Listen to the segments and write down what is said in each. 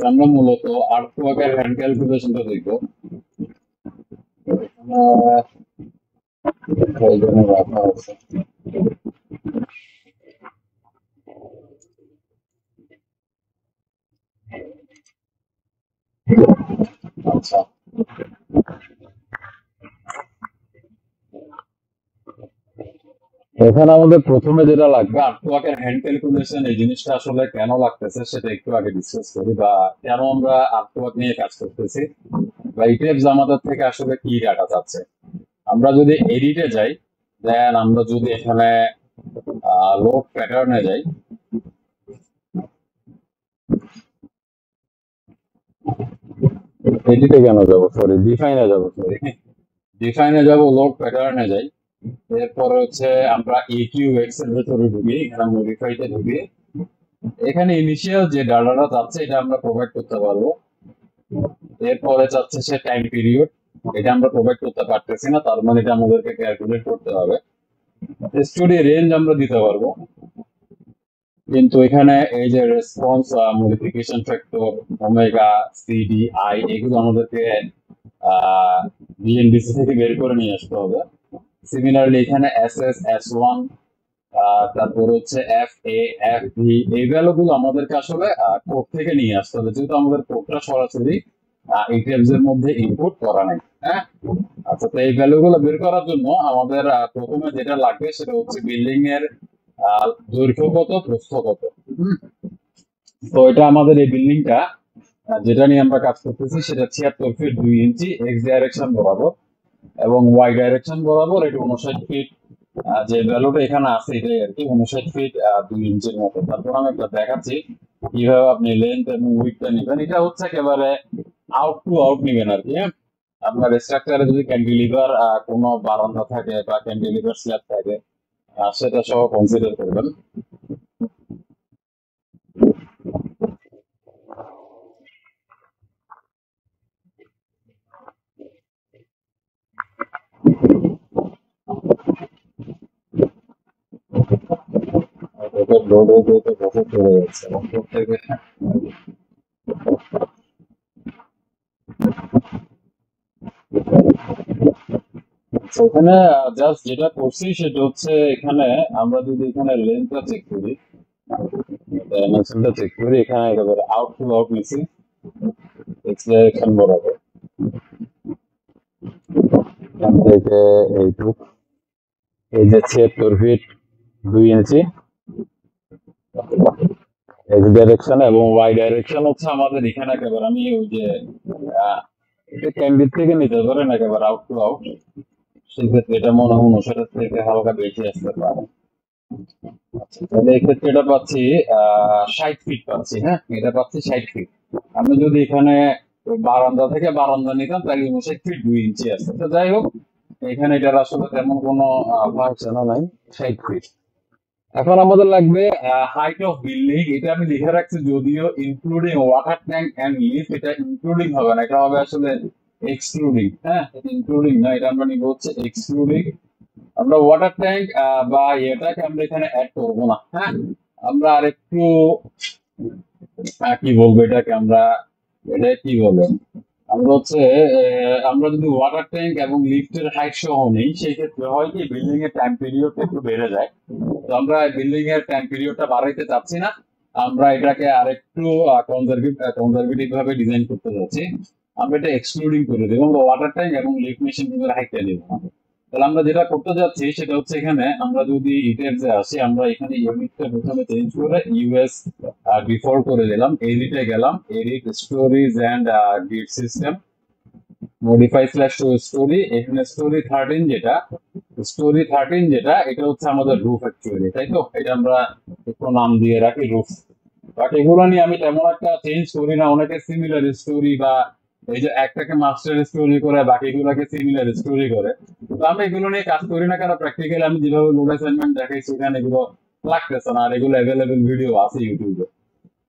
আমরা মূলত আর্টওয়ার্কের হ্যান্ড ক্যালকুলেশনটা দেখবো। এখানে রাখা আছে। আচ্ছা, এখানে আমাদের প্রথমে যেটা লাগবে আর্টওয়ার্কের হ্যান্ড ক্যালকুলেশন। এই জিনিসটা আসলে কেন লাগতেছে সেটা একটু আগে ডিসকাস করি, বা কেন আমরা আর্টওয়ার্ক নিয়ে কাজ করতেছি, বা ইটেপস আমাদের থেকে আসলে কি ডাটা যাচ্ছে। আমরা যদি এডিটে যাই, দেন আমরা যদি এখানে লোড প্যাটার্নে যাই, এডিটে কেন যাব, সরি ডিফাইনে যাব, ডিফাইনে যাব, লোড প্যাটার্নে যাই। এরপর হচ্ছে আমরা একিউএক্স এর ভেতরে ঢুকি, এখানে মডিফাইতে ঢুকি। এখানে ইনিশিয়াল যে ডাটাটা যাচ্ছে এটা আমরা প্রোভাইড করতে পারবো। এরপরে যাচ্ছে সে টাইম পিরিয়ড, এটা আমরা প্রোভাইড করতে পারতেছি না, তার মানে এটা আমাদেরকে ক্যালকুলেট করতে হবে। স্টোরি রেঞ্জ আমরা দিতে পারবো, কিন্তু এখানে এই যে response, modification factor, omega, CD, I, এগুলো আমাদেরকে বিএনডিসি থেকে বের করে নিয়ে আসতে হবে। সিমিলারলি এখানে এস এস, এস ওয়ান, তারপর হচ্ছে এফ এ, এফ ভি, এই ভ্যালুগুলো আমাদেরকে আসলে কোড থেকে নিয়ে আসতে হবে, যেহেতু আমাদের কোডটা সরাসরি ইটিএফস এর মধ্যে ইনপুট করা নাই। হ্যাঁ, আচ্ছা, তো এই ভ্যালুগুলো বের করার জন্য আমাদের প্রথমে যেটা লাগবে সেটা হচ্ছে বিল্ডিং এর দৈর্ঘ্য কত, প্রস্থ কত। তো এটা আমাদের এই বিল্ডিংটা যেটা নিয়ে আমরা কাজ করতেছি সেটা 76 ফিট 2 ইঞ্চি এক্স ডাইরেকশন বরাবর, এবং ওয়াই ডাইরেকশন বরাবর এটা 59 ফিট। যে ভ্যালুটা এখানে আছে এটাই আর কি, 59 ফিট 2 ইঞ্চির মতো। তারপর আমি একটা দেখাচ্ছি কিভাবে আপনি লেন্থ এবং উইডথটা নেবেন। এটা হচ্ছে একেবারে আউট টু আউট নেবেন আর কি। আপনার স্ট্রাকচারে যদি ক্যান্টিলিভার কোনো বারান্দা থাকে বা ক্যান্টিলিভার স্ল্যাব থাকে, সেটা সহ কনসিডার করবেন। লোড হতে হতে বছর চলে যাচ্ছে, বছর থেকে এখানে জাস্ট যেটা করছি সেটা হচ্ছে এখানে আমরা যদি এখানে লেন্থটা চেক করি, ডাইমেনশনটা চেক করি, এখানে একেবারে আউট টু আউট নিছি এক্স ডাইরেকশন বরাবর। এখান থেকে এইটুক, এই যে 76 ফিট 2 ইঞ্চি এক্স ডাইরেকশন, এবং ওয়াই ডাইরেকশন হচ্ছে আমাদের এখানে একেবারে আমি ওই যে এটা ক্যান্ডিড থেকে নিতে পারেন একেবারে আউট টু আউট, সেক্ষেত্রে এটা মনে হয় 59 থেকে হালকা বেশি আসতে পারে। আচ্ছা, তাহলে এক্ষেত্রে এটা পাচ্ছি 60 ফিট পাচ্ছি। হ্যাঁ, এটা পাচ্ছি 60 ফিট। আমি যদি এখানে বারান্দা থেকে বারান্দা নিতাম তাহলে 59 ফিট 2 ইঞ্চি আসছে। তো যাই হোক, এখানে এটার আসলে তেমন কোনো ফাংশনও নাই, 60 ফিট। এখন আমাদের লাগবে হাইট অফ বিল্ডিং। এটা আমি লিখে রাখছি, যদিও including water tank and lift, এটা ইনক্লুডিং হবে না, এটা হবে আসলে এক্সক্লুডিং। হ্যাঁ, ইনক্লুডিং না, এটা আমরা নিব হচ্ছে এক্সক্লুডিং। আমরা ওয়াটার ট্যাঙ্ক বা এটাকে আমরা এখানে অ্যাড করবো না। হ্যাঁ, আমরা আরেকটু কি বলবো এটাকে, আমরা এটা কি বলবো, আমরা হচ্ছে আমরা যদি ওয়াটার ট্যাঙ্ক এবং লিফটের হাইট সহ নেই, সেই ক্ষেত্রে হয় কি বিল্ডিং এর টাইম পিরিয়ডটা একটু বেড়ে যায়। তো আমরা বিল্ডিং এর টাইম পিরিয়ডটা বাড়াইতে চাচ্ছি না, আমরা এটাকে আরেকটু কনজারভেটিভ ভাবে ডিজাইন করতে যাচ্ছি। আমরা এটা এক্সক্লুডিং করে দেবো, আমরা ওয়াটার ট্যাঙ্ক এবং লিফট মেশিন গুলোর হাইটটা দেবো। তাহলে আমরা যেটা করতে যাচ্ছি সেটা হচ্ছে এখানে আমরা যদি ইটেক্সে আসি, আমরা এখানে ইউনিটটা প্রথমে চেঞ্জ করে ইউএস ডিফল্ট করে দিলাম, এডিটে গেলাম, edit stories and grid system, modify slash to story. এখানে স্টোরি 13 যেটা এটা হচ্ছে আমাদের রুফ অ্যাকচুয়ালি, তাই তো? এটা আমরা একটু নাম দিয়ে রাখি রুফ। বাট এগুলো নিয়ে আমি তেমন একটা চেঞ্জ করি না, অনেকে সিমিলার স্টোরি বা এই যে একটাকে মাস্টার স্টোরি করে বাকিগুলোকে সিমিলার স্টোরি করে। তো আমি এগুলো নিয়ে কাজ করি না, কারণ প্র্যাকটিক্যালি আমি যেভাবে লোড অ্যাসাইনমেন্ট দেখাইছি এখানে এগুলো লাগতেছে না, আর এগুলো অ্যাভেলেবেল ভিডিও আছে ইউটিউবে।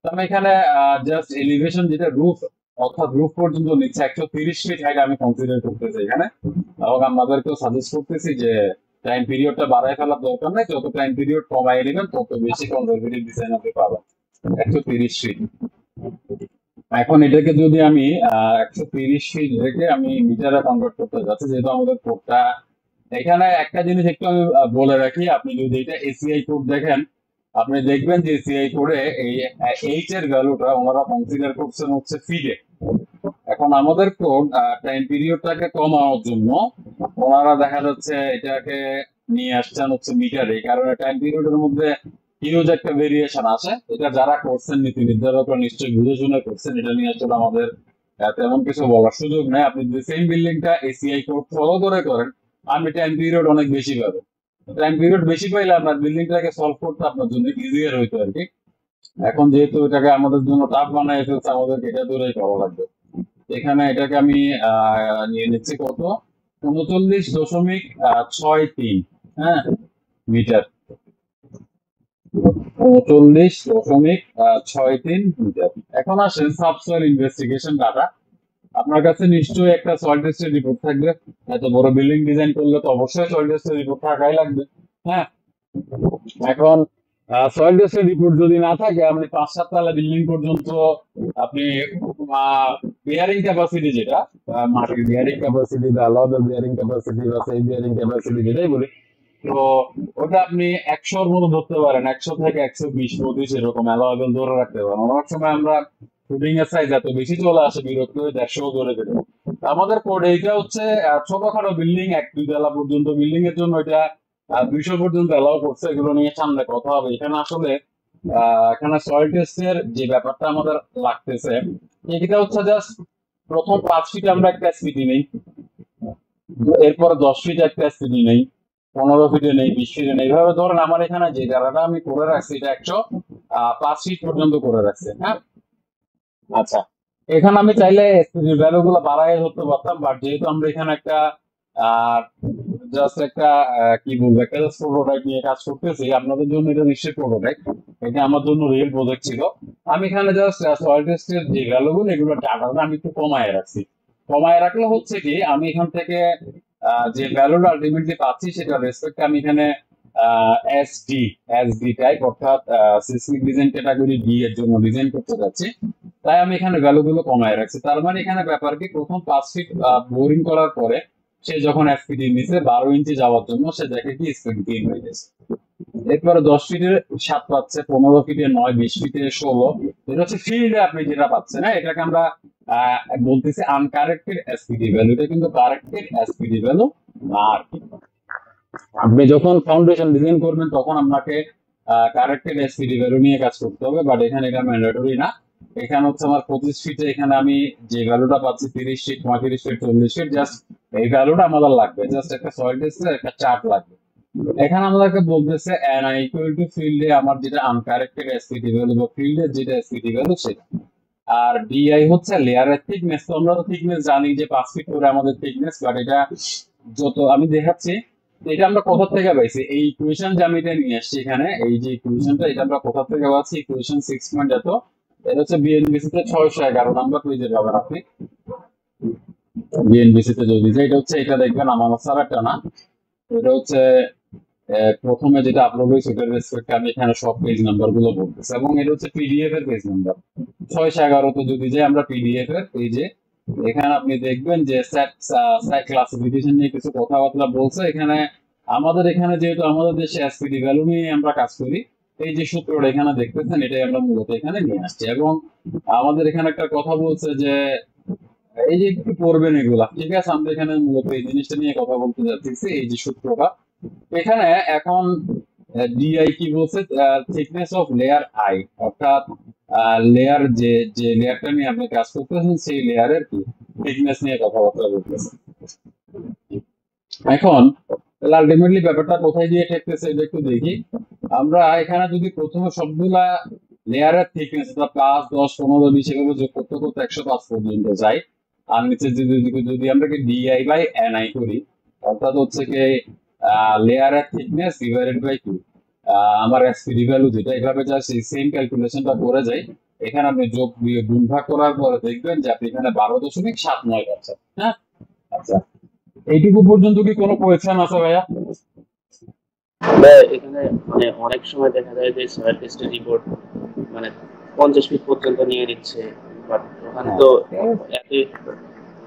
তো আমি এখানে জাস্ট এলিভেশন যেটা রুফ, অর্থাৎ রুফ পর্যন্ত নিচ্ছে 130 ফিট হাইট আমি কনসিডার করতেছি এখানে, এবং আপনাদেরকেও সাজেস্ট করতেছি যে টাইম পিরিয়ডটা বাড়ায় ফেলার দরকার নেই, যত টাইম পিরিয়ড কমাই নেবেন তত বেশি কনজারভেটিভ ডিজাইন আপনি পাবেন। 130 ফিট। এখন এটাকে যদি আমি 130 ফিট রেখে আমি মিটারে কনভার্ট করতে যাচ্ছি, যেহেতু আমাদের কোডটা এখানে একটা জিনিস একটু আমি বলে রাখি, আপনি যদি এটা এসিআই কোড দেখেন, আপনি দেখবেন যে এসিআই কোডে এই এইচ এর ভ্যালুটা ওনারা কনসিডার করছেন হচ্ছে ফিটে। এখন আমাদের কোড টাইম পিরিয়ডটাকে কমানোর জন্য ওনারা দেখা যাচ্ছে এটাকে নিয়ে আসছেন হচ্ছে মিটারে, কারণ টাইম পিরিয়ডের মধ্যে হিউজ একটা ভেরিয়েশন আছে। এটা যারা করছেন নীতি নির্ধারকরা নিশ্চয়ই বুঝে শুনে করছেন, এটা নিয়ে আসলে আমাদের তেমন কিছু বলার সুযোগ নেই। আপনি যদি সেম বিল্ডিংটা এসিআই কোড ফলো করে করেন, আমি টাইম পিরিয়ড অনেক বেশি পাবো। টাইম পিরিয়ড বেশি পাইলে আপনার বিল্ডিংটাকে সলভ করতে আপনার জন্য ইজিয়ার হইতো আর কি। এখন যেহেতু এটাকে আমাদের জন্য টাফ বানায় ফেলছে, আমাদেরকে এটা দূরেই করা লাগবে। এখানে এটাকে আমি নিয়ে নিচ্ছি কত, 39.63, হ্যাঁ, মিটার। 39.63 মিটার। এখন আসেন সাবসয়েল ইনভেস্টিগেশন ডাটা। আপনার কাছে নিশ্চয়ই একটা সয়েল টেস্টের রিপোর্ট থাকবে। এত বড় বিল্ডিং ডিজাইন করলে তো অবশ্যই সয়েল টেস্টের রিপোর্ট থাকাই লাগবে। হ্যাঁ, এখন সয়েল টেস্টের রিপোর্ট যদি না থাকে, আপনি 5-7 তলা বিল্ডিং পর্যন্ত আপনি বিয়ারিং ক্যাপাসিটি, যেটা মাটির বিয়ারিং ক্যাপাসিটি বা লবের বিয়ারিং ক্যাপাসিটি বা সেই বিয়ারিং ক্যাপাসিটি যেটাই বলি, তো ওটা আপনি 100-র মতো ধরতে পারেন, 100 থেকে 120-25 এরকম অ্যালাওয়েবল ধরে রাখতে পারেন। অনেক সময় আমরা শুটিং এর সাইজ এত বেশি চলে আসে, বিরক্ত হয়ে 150 ধরে দেবো। আমাদের কোড এইটা হচ্ছে ছোটখাটো বিল্ডিং 1-2 তলা পর্যন্ত বিল্ডিং এর জন্য এটা 200 পর্যন্ত অ্যালাউ করছে। এগুলো নিয়ে সামনে কথা হবে। এখানে আসলে এখানে সয়েল টেস্টের যে ব্যাপারটা আমাদের লাগতেছে, এটা হচ্ছে জাস্ট প্রথম 5 ফিট আমরা একটা এসপিটি নেই, এরপর 10 ফিট একটা এসপিটি নেই, 15 ফিটে নেই, 20 ফিটে নেই। এইভাবে ধরেন আমার এখানে যে জায়গাটা আমি করে রাখছি এটা 105 ফিট পর্যন্ত করে রাখছে। হ্যাঁ, আচ্ছা, এখানে আমি চাইলে ভ্যালু গুলো বাড়াই ধরতে পারতাম, বাট যেহেতু আমরা এখানে একটা জাস্ট একটা কি বলবো, একটা জাস্ট প্রোটোটাইপ নিয়ে কাজ করতেছি, আপনাদের জন্য এটা নিশ্চয়ই প্রোটোটাইপ, এটা আমার জন্য রিয়েল প্রজেক্ট ছিল। আমি এখানে জাস্ট সয়েল টেস্টের যে ভ্যালু গুলো এগুলো ডাটাটা আমি একটু কমায় রাখছি। কমায় রাখলে হচ্ছে কি, আমি এখান থেকে যে ভ্যালুটা আলটিমেটলি পাচ্ছি সেটা রেসপেক্ট আমি এখানে এসডি এসডি টাইপ, অর্থাৎ সিসমিক ডিজাইন ক্যাটাগরি ডি এর জন্য ডিজাইন করতে যাচ্ছি। তাই আমি এখানে ভ্যালু গুলো কমায় রাখছি। তার মানে এখানে ব্যাপার কি, প্রথম 5 ফিট বোরিং করার পরে সে যখন এসপিডি নিচে 12 ইঞ্চি যাওয়ার জন্য সে দেখে কি স্পিড গেইন হয়ে গেছে। এরপরে 10 ফিটের 7 পাচ্ছে, 15 ফিটে 9, 20 ফিটে 16। এটা হচ্ছে ফিল্ডে আপনি যেটা পাচ্ছেন। হ্যাঁ, এটাকে আমরা বলতেছি আনকারেক্টেড এসপিডি ভ্যালু। এটা কিন্তু কারেক্টেড এসপিডি ভ্যালু না আর কি। আপনি যখন ফাউন্ডেশন ডিজাইন করবেন তখন আপনাকে কারেক্টেড এসপিডি ভ্যালু নিয়ে কাজ করতে হবে, বাট এখানে এটা ম্যান্ডেটরি না। এখানে হচ্ছে আমার 25 ফিটে এখানে আমি যে ভ্যালুটা পাচ্ছি 30 ফিট, 35 ফিট, 40 ফিট, জাস্ট এই ভ্যালুটা আমাদের লাগবে। জাস্ট একটা সয়েল টেস্টের একটা চার্ট লাগবে। এখানে আমাদেরকে বলতেছে এনআই ইকুয়াল টু ফিল্ডে আমার যেটা আনকারেক্টেড এসপিডি ভ্যালু বা ফিল্ডের যেটা এসপিডি ভ্যালু সেটা, আর ডিআই হচ্ছে লেয়ারের থিকনেস। তো আমরা তো থিকনেস জানি যে 5 ফিট করে আমাদের থিকনেস, বাট এটা যত আমি দেখাচ্ছি, এটা আমরা কোথা থেকে পাইছি, এই ইকুয়েশন যে আমি এটা নিয়ে আসছি এখানে, এই যে ইকুয়েশনটা এটা আমরা কোথা থেকে পাচ্ছি, ইকুয়েশন 6 পয়েন্ট এত, এটা হচ্ছে বিএনবিসি তে 611 নাম্বার পেজে পাবেন আপনি। বিএনবিসি তে যদি যাই, এটা হচ্ছে, এটা দেখবেন আমার সারাটা না, এটা হচ্ছে প্রথমে যেটা আপলোড হয়েছে ওটার রেসপেক্টে আমি এখানে সব পেজ নাম্বার গুলো বলতেছি, এবং এটা হচ্ছে পিডিএফ এর পেজ নাম্বার 611। তো যদি যাই আমরা পিডিএফ এর পেজে, এখানে আপনি দেখবেন যে স্যাট ক্লাসিফিকেশন নিয়ে কিছু কথাবার্তা বলছে এখানে। আমাদের এখানে যেহেতু আমাদের দেশে এসপিডি ভ্যালু নিয়ে আমরা কাজ করি, এই যে সূত্রটা এখানে দেখতেছেন এটাই আমরা মূলত এখানে নিয়ে আসছি। এবং আমাদের এখানে একটা কথা বলছে যে এই যে একটু পড়বেন এগুলা, ঠিক আছে, আমরা এখানে মূলত এই জিনিসটা নিয়ে কথা বলতে যাচ্ছি, এই যে সূত্রটা এখানে। এখন ডিআই কি বলছে, থিকনেস অফ লেয়ার আই, অর্থাৎ লেয়ার যে যে লেয়ারটা নিয়ে আপনি কাজ করতেছেন সেই লেয়ারের কি থিকনেস নিয়ে কথাবার্তা বলতেছে। এখন আলটিমেটলি ব্যাপারটা কোথায় গিয়ে ঠেকতেছে এটা একটু দেখি। আমরা এখানে যদি প্রথমে সবগুলা লেয়ারের থিকনেস 5, 10, 15, 20 এভাবে যোগ করতে করতে 105 পর্যন্ত যাই, আর নিচে যদি যদি আমরা কি ডিআই বাই এনআই করি, অর্থাৎ হচ্ছে কি লেয়ারের থিকনেস ডিভাইডেড বাই কি আমার এসপিডি ভ্যালু যেটা, এভাবে জাস্ট এই সেম ক্যালকুলেশনটা করে যাই। এখানে আপনি যোগ দিয়ে গুণ ভাগ করার পরে দেখবেন যে আপনি এখানে 12.79 পাচ্ছেন। হ্যাঁ, আচ্ছা, এইটুকু পর্যন্ত কি কোনো কোয়েশ্চেন আছে ভাইয়া? এখানে মানে অনেক সময় দেখা যায় যে সয়েল টেস্টের রিপোর্ট মানে 50 ফিট পর্যন্ত নিয়ে নিচ্ছে, বাট মানে হ্যাঁ, তো এই এত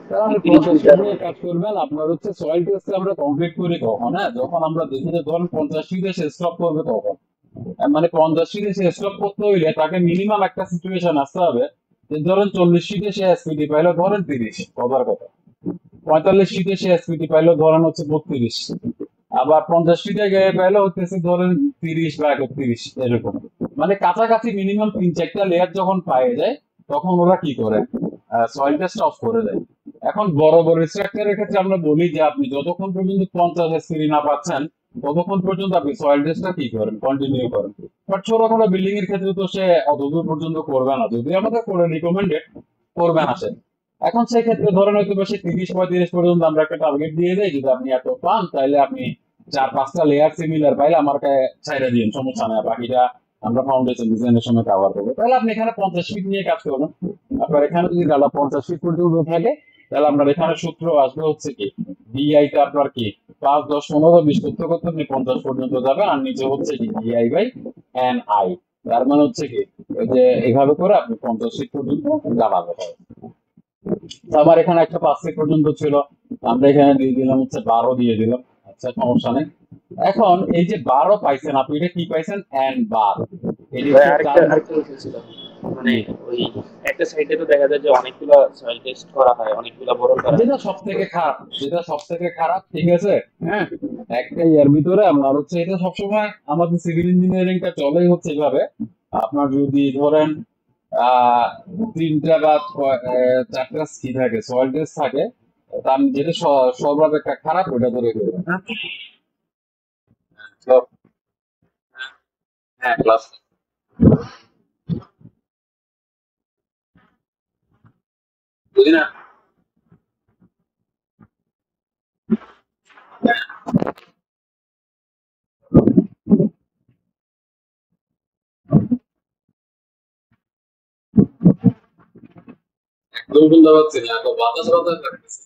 তাহলে আপনি 30 50 ফিট মিটার নিয়ে কাজ করবেন। আপনার হচ্ছে সয়েল টেস্ট আমরা কমপ্লিট করি কখন? হ্যাঁ, যখন আমরা দেখি যে ধরুন 50 ফিটে সে স্টপ করবে তখন। মানে 50 ফিটে সে স্টপ করতে হইলে তাকে মিনিমাম একটা সিচুয়েশন আসতে হবে যে ধরেন 40 ফিটে সে এসপিডি পাইলো ধরেন 30 কথার কথা, 45 ফিটে সে এসপিডি পাইলো ধরেন হচ্ছে 32, আবার 50 ফিটে গিয়ে পাইলো হচ্ছে ধরেন 30 বা 31 এরকম। মানে কাছাকাছি মিনিমাম 3-4টা লেয়ার যখন পায়ে যায় তখন ওরা কি করে, সয়েল টেস্ট অফ করে দেয়। এখন বড় বড় স্ট্রাকচারের ক্ষেত্রে আমরা বলি যে আপনি যতক্ষণ পর্যন্ত 50 এসপিডি না পাচ্ছেন ততক্ষণ পর্যন্ত আপনি সয়েল টেস্টটা কি করেন, কন্টিনিউ করেন। বাট ছোটখাটো বিল্ডিং এর ক্ষেত্রে তো সে অতদূর পর্যন্ত করবে না, যদি আমাদের করে রিকমেন্ডেড করবে না সে। এখন সেই ক্ষেত্রে ধরেন হয়তো সে 30-35 পর্যন্ত আমরা একটা টার্গেট দিয়ে দেয়, যদি আপনি এত পান তাহলে আপনি 4-5টা লেয়ার সিমিলার পাইলে আমাকে ছাইড়া দিন, সমস্যা নাই, বাকিটা আমরা ফাউন্ডেশন ডিজাইনের সময় কভার করবো। তাহলে আপনি এখানে 50 ফিট নিয়ে কাজ করবেন। আপনার এখানে যদি গালা 50 ফিট পর্যন্ত থাকে তাহলে আপনার এখানে সূত্র আসবে হচ্ছে কি, ডিআই টা আপনার কি 5, 10, 15, 20 করতে করতে আপনি 50 পর্যন্ত যাবেন, আর নিচে হচ্ছে কি ডিআই বাই এন আই। তার মানে হচ্ছে কি ওই যে এভাবে করে আপনি 50 ফিট পর্যন্ত লাগাতে হবে। তো আমার এখানে একটা 5 ফিট পর্যন্ত ছিল, আমরা এখানে দিয়ে দিলাম হচ্ছে 12 দিয়ে দিলাম। আচ্ছা, সমস্যা নেই। এখন এই যে 12 পাইছেন আপনি, এটা কি পাইছেন, এন বার। এটি ভাই, হচ্ছে আরেকটা টার্ম। আরেকটা কোশ্চেন ছিল। মানে জি, ওই একটা সাইডে তো দেখা যায় যে অনেকগুলা সয়েল টেস্ট করা হয়, অনেকগুলা বরণ করা হয়। যেটা সব থেকে খারাপ, যেটা সব থেকে খারাপ, ঠিক আছে। হ্যাঁ, একটা ইয়ার ভিতরে আপনার হচ্ছে এটা সবসময় আমাদের সিভিল ইঞ্জিনিয়ারিংটা চলেই হচ্ছে এভাবে। আপনার যদি ধরেন আহ 3টা বা 4টা কি থাকে, সয়েল টেস্ট থাকে, তার যেটা সর্বাপেক্ষা খারাপ ওটা ধরে করবেন। হ্যাঁ, তো হ্যাঁ ক্লাস। বুঝি না। একদম শুনতে পাচ্ছি না, এত বাতাস বাতাস লাগতেছে।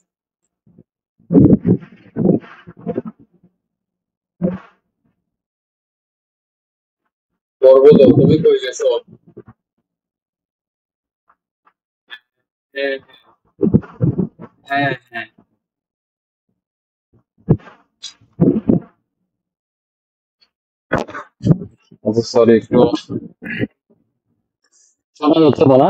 করবো তো, তুমি কই গেছো? হ্যাঁ, হ্যাঁ, হ্যাঁ। আচ্ছা, সরি, একটু শোনা যাচ্ছে তো না?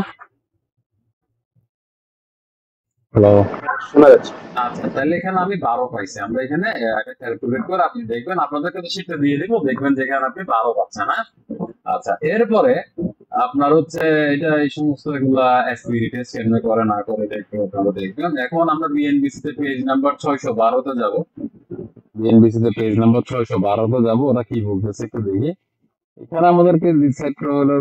হ্যালো। হ্যাঁ, শোনা যাচ্ছে। আচ্ছা, তাহলে এখানে আমি 12 পাইছি। আমরা এখানে একটা ক্যালকুলেট করে আপনি দেখবেন, আপনাদেরকে তো সেটা দিয়ে দিব, দেখবেন যেখানে আপনি 12 পাচ্ছেন। হ্যাঁ, আচ্ছা, এরপরে আপনার হচ্ছে এটা এই সমস্ত এগুলা এসপিডি টেস্ট কেমনে করে না করে এটা একটু আপনারা দেখবেন। এখন আমরা বিএনবিসি তে পেজ নাম্বার 612 তে যাব। বিএনবিসি তে পেজ নাম্বার 612 তে যাব, ওরা কি বলতেছে একটু দেখি। এখানে আমাদেরকে ডিসাইড করা হলো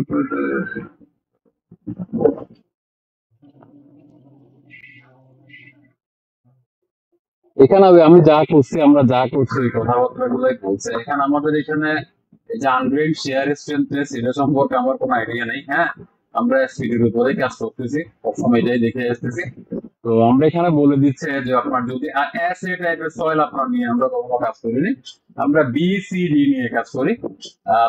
এখানে আমি যা করছি, আমরা যা করছি ওই কথাবার্তা গুলোই বলছে। এখানে আমাদের এখানে এই যে আনগ্রেড শেয়ার স্ট্রেন্থ টেস্ট এটা সম্পর্কে আমার কোনো আইডিয়া নেই। হ্যাঁ, আমরা এসপিডির উপরে কাজ করতেছি, সবসময় এটাই দেখে আসতেছি। তো আমরা এখানে বলে দিচ্ছে যে আপনার যদি এস এ টাইপের সয়েল আপনার নিয়ে আমরা কখনো কাজ করিনি, আমরা বি সি ডি নিয়ে কাজ করি।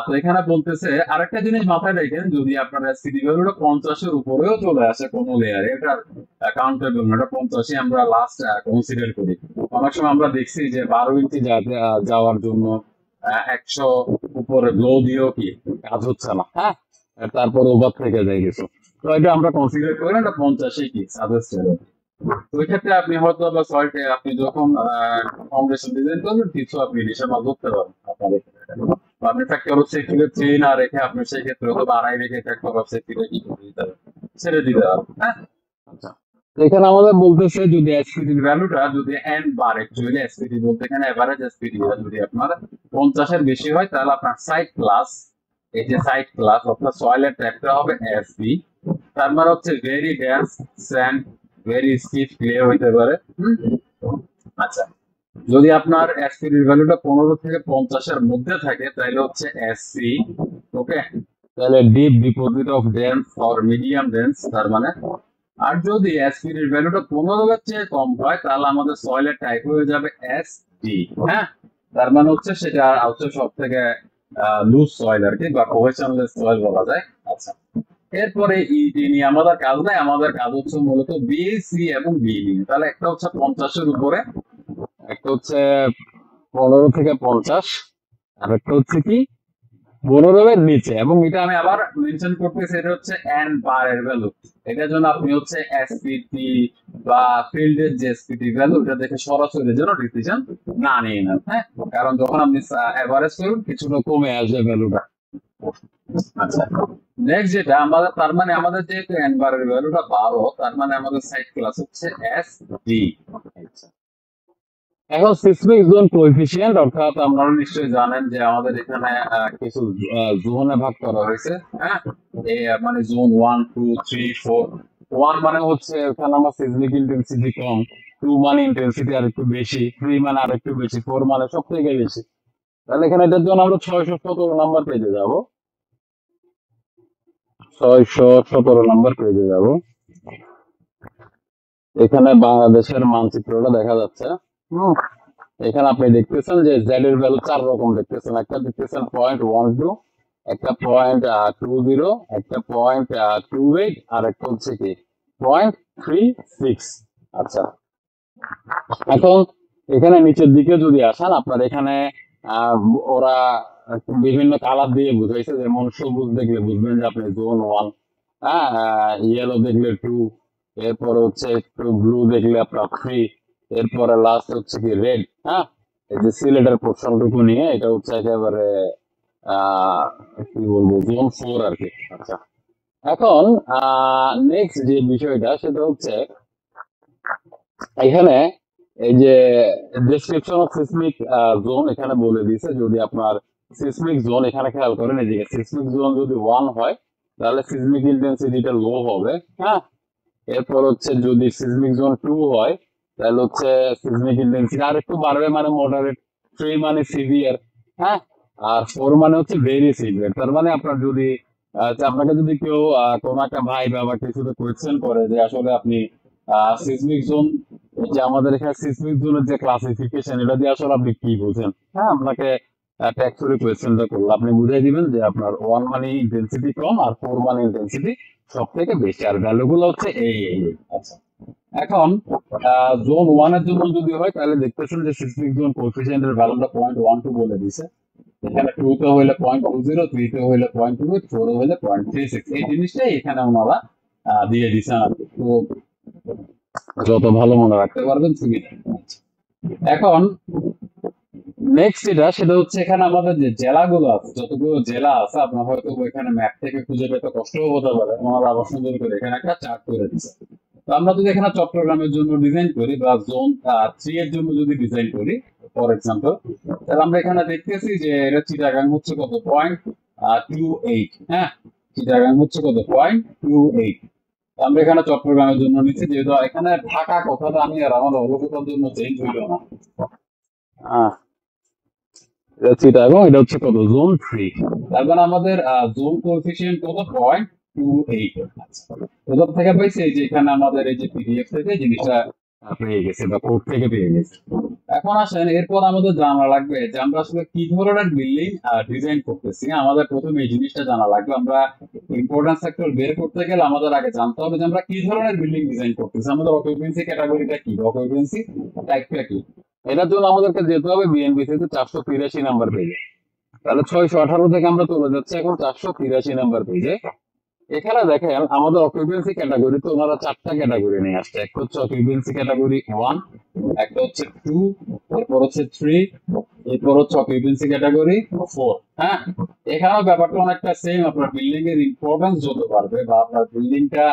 তো এখানে বলতেছে আরেকটা জিনিস মাথায় রাখেন, যদি আপনার এসিডি ভ্যালুটা 50-এর উপরেও চলে আসে কোনো লেয়ারে, এটা কাউন্টেবল না, এটা 50-ই আমরা লাস্ট কনসিডার করি। অনেক সময় আমরা দেখছি যে 12 ইঞ্চি যাওয়ার জন্য 100 উপরে গ্লো দিয়েও কি কাজ হচ্ছে না। হ্যাঁ, আর তারপর ওভার থেকে যায় কিছু। তো এটা আমরা কনসিডার করি না, এটা 50-ই কি সাজেস্টেড। তো ওই ক্ষেত্রে আপনি হয়তো বা সল্টে আপনি যখন ফাউন্ডেশন ডিজাইন করবেন কিছু আপনি হিসাব ধরতে পারেন আপনার এখানে। বা আপনি ফ্যাক্টর অফ সেফটিকে 3 না রেখে আপনি সেই ক্ষেত্রে হয়তো 2.5 রেখে ফ্যাক্টর অফ সেফটিকে কি করে দিতে পারেন, ছেড়ে দিতে পারেন। হ্যাঁ, আচ্ছা। তো এখানে আমাদের বলতেছে যদি এসপিটির ভ্যালুটা যদি এন বার, অ্যাকচুয়ালি এসপিটি বলতে এখানে এভারেজ এসপিটি যদি আপনার 50-এর বেশি হয় তাহলে আপনার সাইট ক্লাস, এই যে সাইট ক্লাস অর্থাৎ সয়েলের ট্যাগটা হবে এসবি। তার মানে হচ্ছে ভেরি ডেন্স স্যান্ড, ভেরি স্টিফ ক্লে হইতে পারে। হুম? আচ্ছা, যদি আপনার এসপিডির ভ্যালুটা 15 থেকে 50-এর মধ্যে থাকে তাহলে হচ্ছে এসসি। ওকে, তাহলে deep deposit of dense or medium dense তার মানে। আর যদি এসপিডির ভ্যালুটা 15-এর চেয়ে কম হয় তাহলে আমাদের সয়েলের টাইপ হয়ে যাবে এস ডি। হ্যাঁ, তার মানে হচ্ছে সেটা হচ্ছে সব থেকে লুজ সয়েল আর কি, বা কোহেশনলেস সয়েল বলা যায়। আচ্ছা, এরপরে ইটি নিয়ে আমাদের কাজ নাই, আমাদের কাজ হচ্ছে মূলত বি, সি এবং ডি নিয়ে। তাহলে একটা হচ্ছে 50-এর উপরে, একটা হচ্ছে 15 থেকে 50, আর একটা হচ্ছে কি 15-এর নিচে। এবং এটা আমি আবার মেনশন করতেছি, এটা হচ্ছে এন বারের ভ্যালু। এটার জন্য আপনি হচ্ছে এসপিটি বা ফিল্ডের যে এসপিটি ভ্যালু, এটা দেখে সরাসরি যেন ডিসিশন না নিয়ে নেন। হ্যাঁ, কারণ যখন আপনি এভারেজ করুন কিছুটা কমে আসবে ভ্যালুটা। আচ্ছা, নেক্সট যেটা আমাদের, তার মানে আমাদের যেহেতু এন বারের ভ্যালুটা 12, তার মানে আমাদের সাইড ক্লাস হচ্ছে এস ডি। এখন সিসমিক জোন কোএফিসিয়েন্ট, অর্থাৎ আপনারা নিশ্চয়ই জানেন যে আমাদের এখানে কিছু জোনে ভাগ করা হয়েছে। হ্যাঁ, এই মানে জোন 1, 2, 3, 4। 1 মানে হচ্ছে এখানে আমার সিসমিক ইন্টেন্সিটি কম, 2 মানে ইন্টেন্সিটি আর একটু বেশি, 3 মানে আর একটু বেশি, 4 মানে সব থেকে বেশি। তাহলে এখানে এটার জন্য আমরা 617 নাম্বার পেজে যাব, 617 নাম্বার পেজে যাব। এখানে বাংলাদেশের মানচিত্রটা দেখা যাচ্ছে। হুম, এখানে আপনি দেখতেছেন যে জেড এর ভ্যালু 4 রকম দেখতেছেন। একটা দেখতেছেন 0.12, একটা 0.20, একটা 0.28, আর একটা হচ্ছে কি 0.36। আচ্ছা, এখন এখানে নিচের দিকে যদি আসেন, আপনার এখানে আহ, ওরা বিভিন্ন কালার দিয়ে বুঝাইছে। যেমন সবুজ দেখলে বুঝবেন যে আপনি জোন 1, হ্যাঁ, ইয়েলো দেখলে 2, এরপরে হচ্ছে একটু ব্লু দেখলে আপনার 3, এরপরে লাস্ট হচ্ছে কি রেড। হ্যাঁ, এই যে সিলেটের পোর্শনটুকু নিয়ে এটা হচ্ছে একেবারে আহ কি বলবো জোন 4 আর কি। আচ্ছা, এখন নেক্সট যে বিষয়টা সেটা হচ্ছে এখানে এই যে ডেসক্রিপশন অফ সিসমিক জোন এখানে বলে দিয়েছে। যদি আপনার সিসমিক জোন এখানে খেয়াল করেন, এদিকে সিসমিক জোন যদি 1 হয় তাহলে সিসমিক ইন্টেন্সিটিটা লো হবে। হ্যাঁ, এরপর হচ্ছে যদি সিসমিক জোন 2 হয় তাহলে হচ্ছে সিসমিক ইন্টেন্সিটি আর একটু বাড়বে, মানে মডারেট। 3 মানে সিভিয়ার। হ্যাঁ, আর 4 মানে হচ্ছে ভেরি সিভিয়ার। তার মানে আপনার যদি আপনাকে যদি কেউ কোনো একটা ভাই বা কিছুতে কোয়েশ্চেন করে যে আসলে আপনি সিসমিক জোন, যে আমাদের এখানে সিসমিক জোনের যে ক্লাসিফিকেশন, এটা দিয়ে আসলে আপনি কি বুঝেন, হ্যাঁ, আপনাকে ট্যাক্সুরি কোয়েশ্চেনটা করলে আপনি বুঝাই দিবেন যে আপনার 1 মানে ইন্টেন্সিটি কম আর 4 মানে ইন্টেন্সিটি সব থেকে বেশি, আর ভ্যালু গুলো হচ্ছে এই। আচ্ছা, এখন জোন 1 এর জন্য যদি হয় তাহলে দেখতেছেন যে সিসমিক জোন কোএফিসিয়েন্টের ভ্যালুটা 0.12 বলে দিছে। এখানে 2 তে হইলে 0.20, 3 তে হইলে 0.28, 4 এ হইলে 0.36। এই জিনিসটাই এখানে ওনারা দিয়ে দিচ্ছেন আর কি। তো যত ভালো মনে রাখতে পারবেন সুবিধা। এখন নেক্সট সেটা হচ্ছে এখানে আমাদের যে জেলাগুলো আছে, যতগুলো জেলা আছে, আপনার হয়তো এখানে ম্যাপ থেকে খুঁজে পেতে কষ্টও হতে পারে। ওনারা আবার সুন্দর করে এখানে একটা চার্ট করে দিচ্ছে। তো আমরা যদি এখানে চট্টগ্রামের জন্য ডিজাইন করি বা জোন 3 এর জন্য যদি ডিজাইন করি ফর এক্সাম্পল, তাহলে আমরা এখানে দেখতেছি যে এটা চিটাগাং হচ্ছে কত 0.28। হ্যাঁ, চিটাগাং হচ্ছে কত 0.28। আমরা এখানে চট্টগ্রামের জন্য নিচ্ছি, যেহেতু এখানে ঢাকা কথাটা আমি আর আমার অলসতার জন্য চেঞ্জ হইল না। এটা চিটাগং, এটা হচ্ছে কত জোন 3। তার মানে আমাদের জোন কোএফিসিয়েন্ট কত 0.28। কোথা থেকে পাইছে, এই যে এখানে আমাদের এই যে পিডিএফ থেকে জিনিসটা পেয়ে গেছে বা কোড থেকে পেয়ে গেছে। এখন আসেন, এরপর আমাদের জানা লাগবে যে আমরা আসলে কি ধরনের বিল্ডিং ডিজাইন করতেছি। আমাদের প্রথমে এই জিনিসটা জানা লাগবে। আমরা ইম্পর্টেন্স ফ্যাক্টর বের করতে গেলে আমাদের আগে জানতে হবে যে আমরা কি ধরনের বিল্ডিং ডিজাইন করতেছি, আমাদের অকুপেন্সি ক্যাটাগরিটা কি, অকুপেন্সি টাইপটা কি। এটার জন্য আমাদেরকে যেতে হবে বিএনপি থেকে 483 নাম্বার পেজে। তাহলে 618 থেকে আমরা চলে যাচ্ছি এখন 483 নাম্বার পেজে। এখানে দেখেন আমাদের অকুপেন্সি ক্যাটাগরি তো ওনারা 4টা ক্যাটাগরি নিয়ে আসছে। একটা হচ্ছে অকুপেন্সি ক্যাটাগরি 1, একটা হচ্ছে 2, এরপর হচ্ছে 3, এরপর হচ্ছে অকুপেন্সি ক্যাটাগরি 4। হ্যাঁ, এখানেও ব্যাপারটা অনেকটা সেম। আপনার বিল্ডিং এর ইম্পর্টেন্স যত বাড়বে বা আপনার বিল্ডিংটা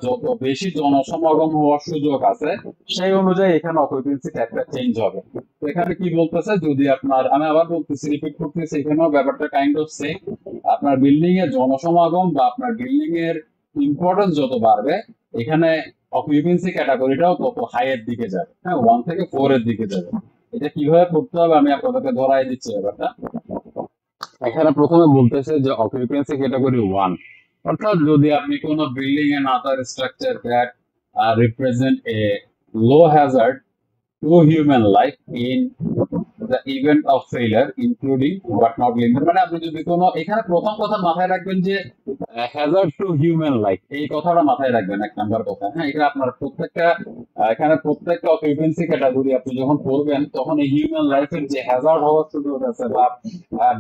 যত বেশি জনসমাগম হওয়ার সুযোগ আছে, সেই অনুযায়ী এখানে অকুপেন্সি ট্যাগটা চেঞ্জ হবে। তো এখানে কি বলতেছে, যদি আপনার, আমি আবার বলতেছি, রিপিট করতেছি, এখানেও ব্যাপারটা কাইন্ড অফ সেম। আপনার বিল্ডিং এর জনসমাগম বা আপনার বিল্ডিং এর ইম্পর্টেন্স যত বাড়বে, এখানে অকুপেন্সি ক্যাটাগরিটাও তত হাই এর দিকে যাবে। হ্যাঁ, 1 থেকে 4 এর দিকে যাবে। এটা কিভাবে করতে হবে আমি আপনাদেরকে ধরাই দিচ্ছি ব্যাপারটা। এখানে প্রথমে বলতেছে যে অকুপেন্সি ক্যাটাগরি 1, অর্থাৎ যদি আপনি কোনো building and other structure that represent a low hazard to human life in the event of failure including but not limited, মানে আপনি যদি কোনো, এখানে প্রথম কথা মাথায় রাখবেন যে হ্যাজার্ড টু হিউম্যান লাইফ, এই কথাটা মাথায় রাখবেন এক নাম্বার কথা। হ্যাঁ, এটা আপনার প্রত্যেকটা এখানে প্রত্যেকটা অকুপেন্সি ক্যাটাগরি আপনি যখন করবেন তখন এই হিউম্যান লাইফের যে হ্যাজার্ড হওয়ার সুযোগ আছে বা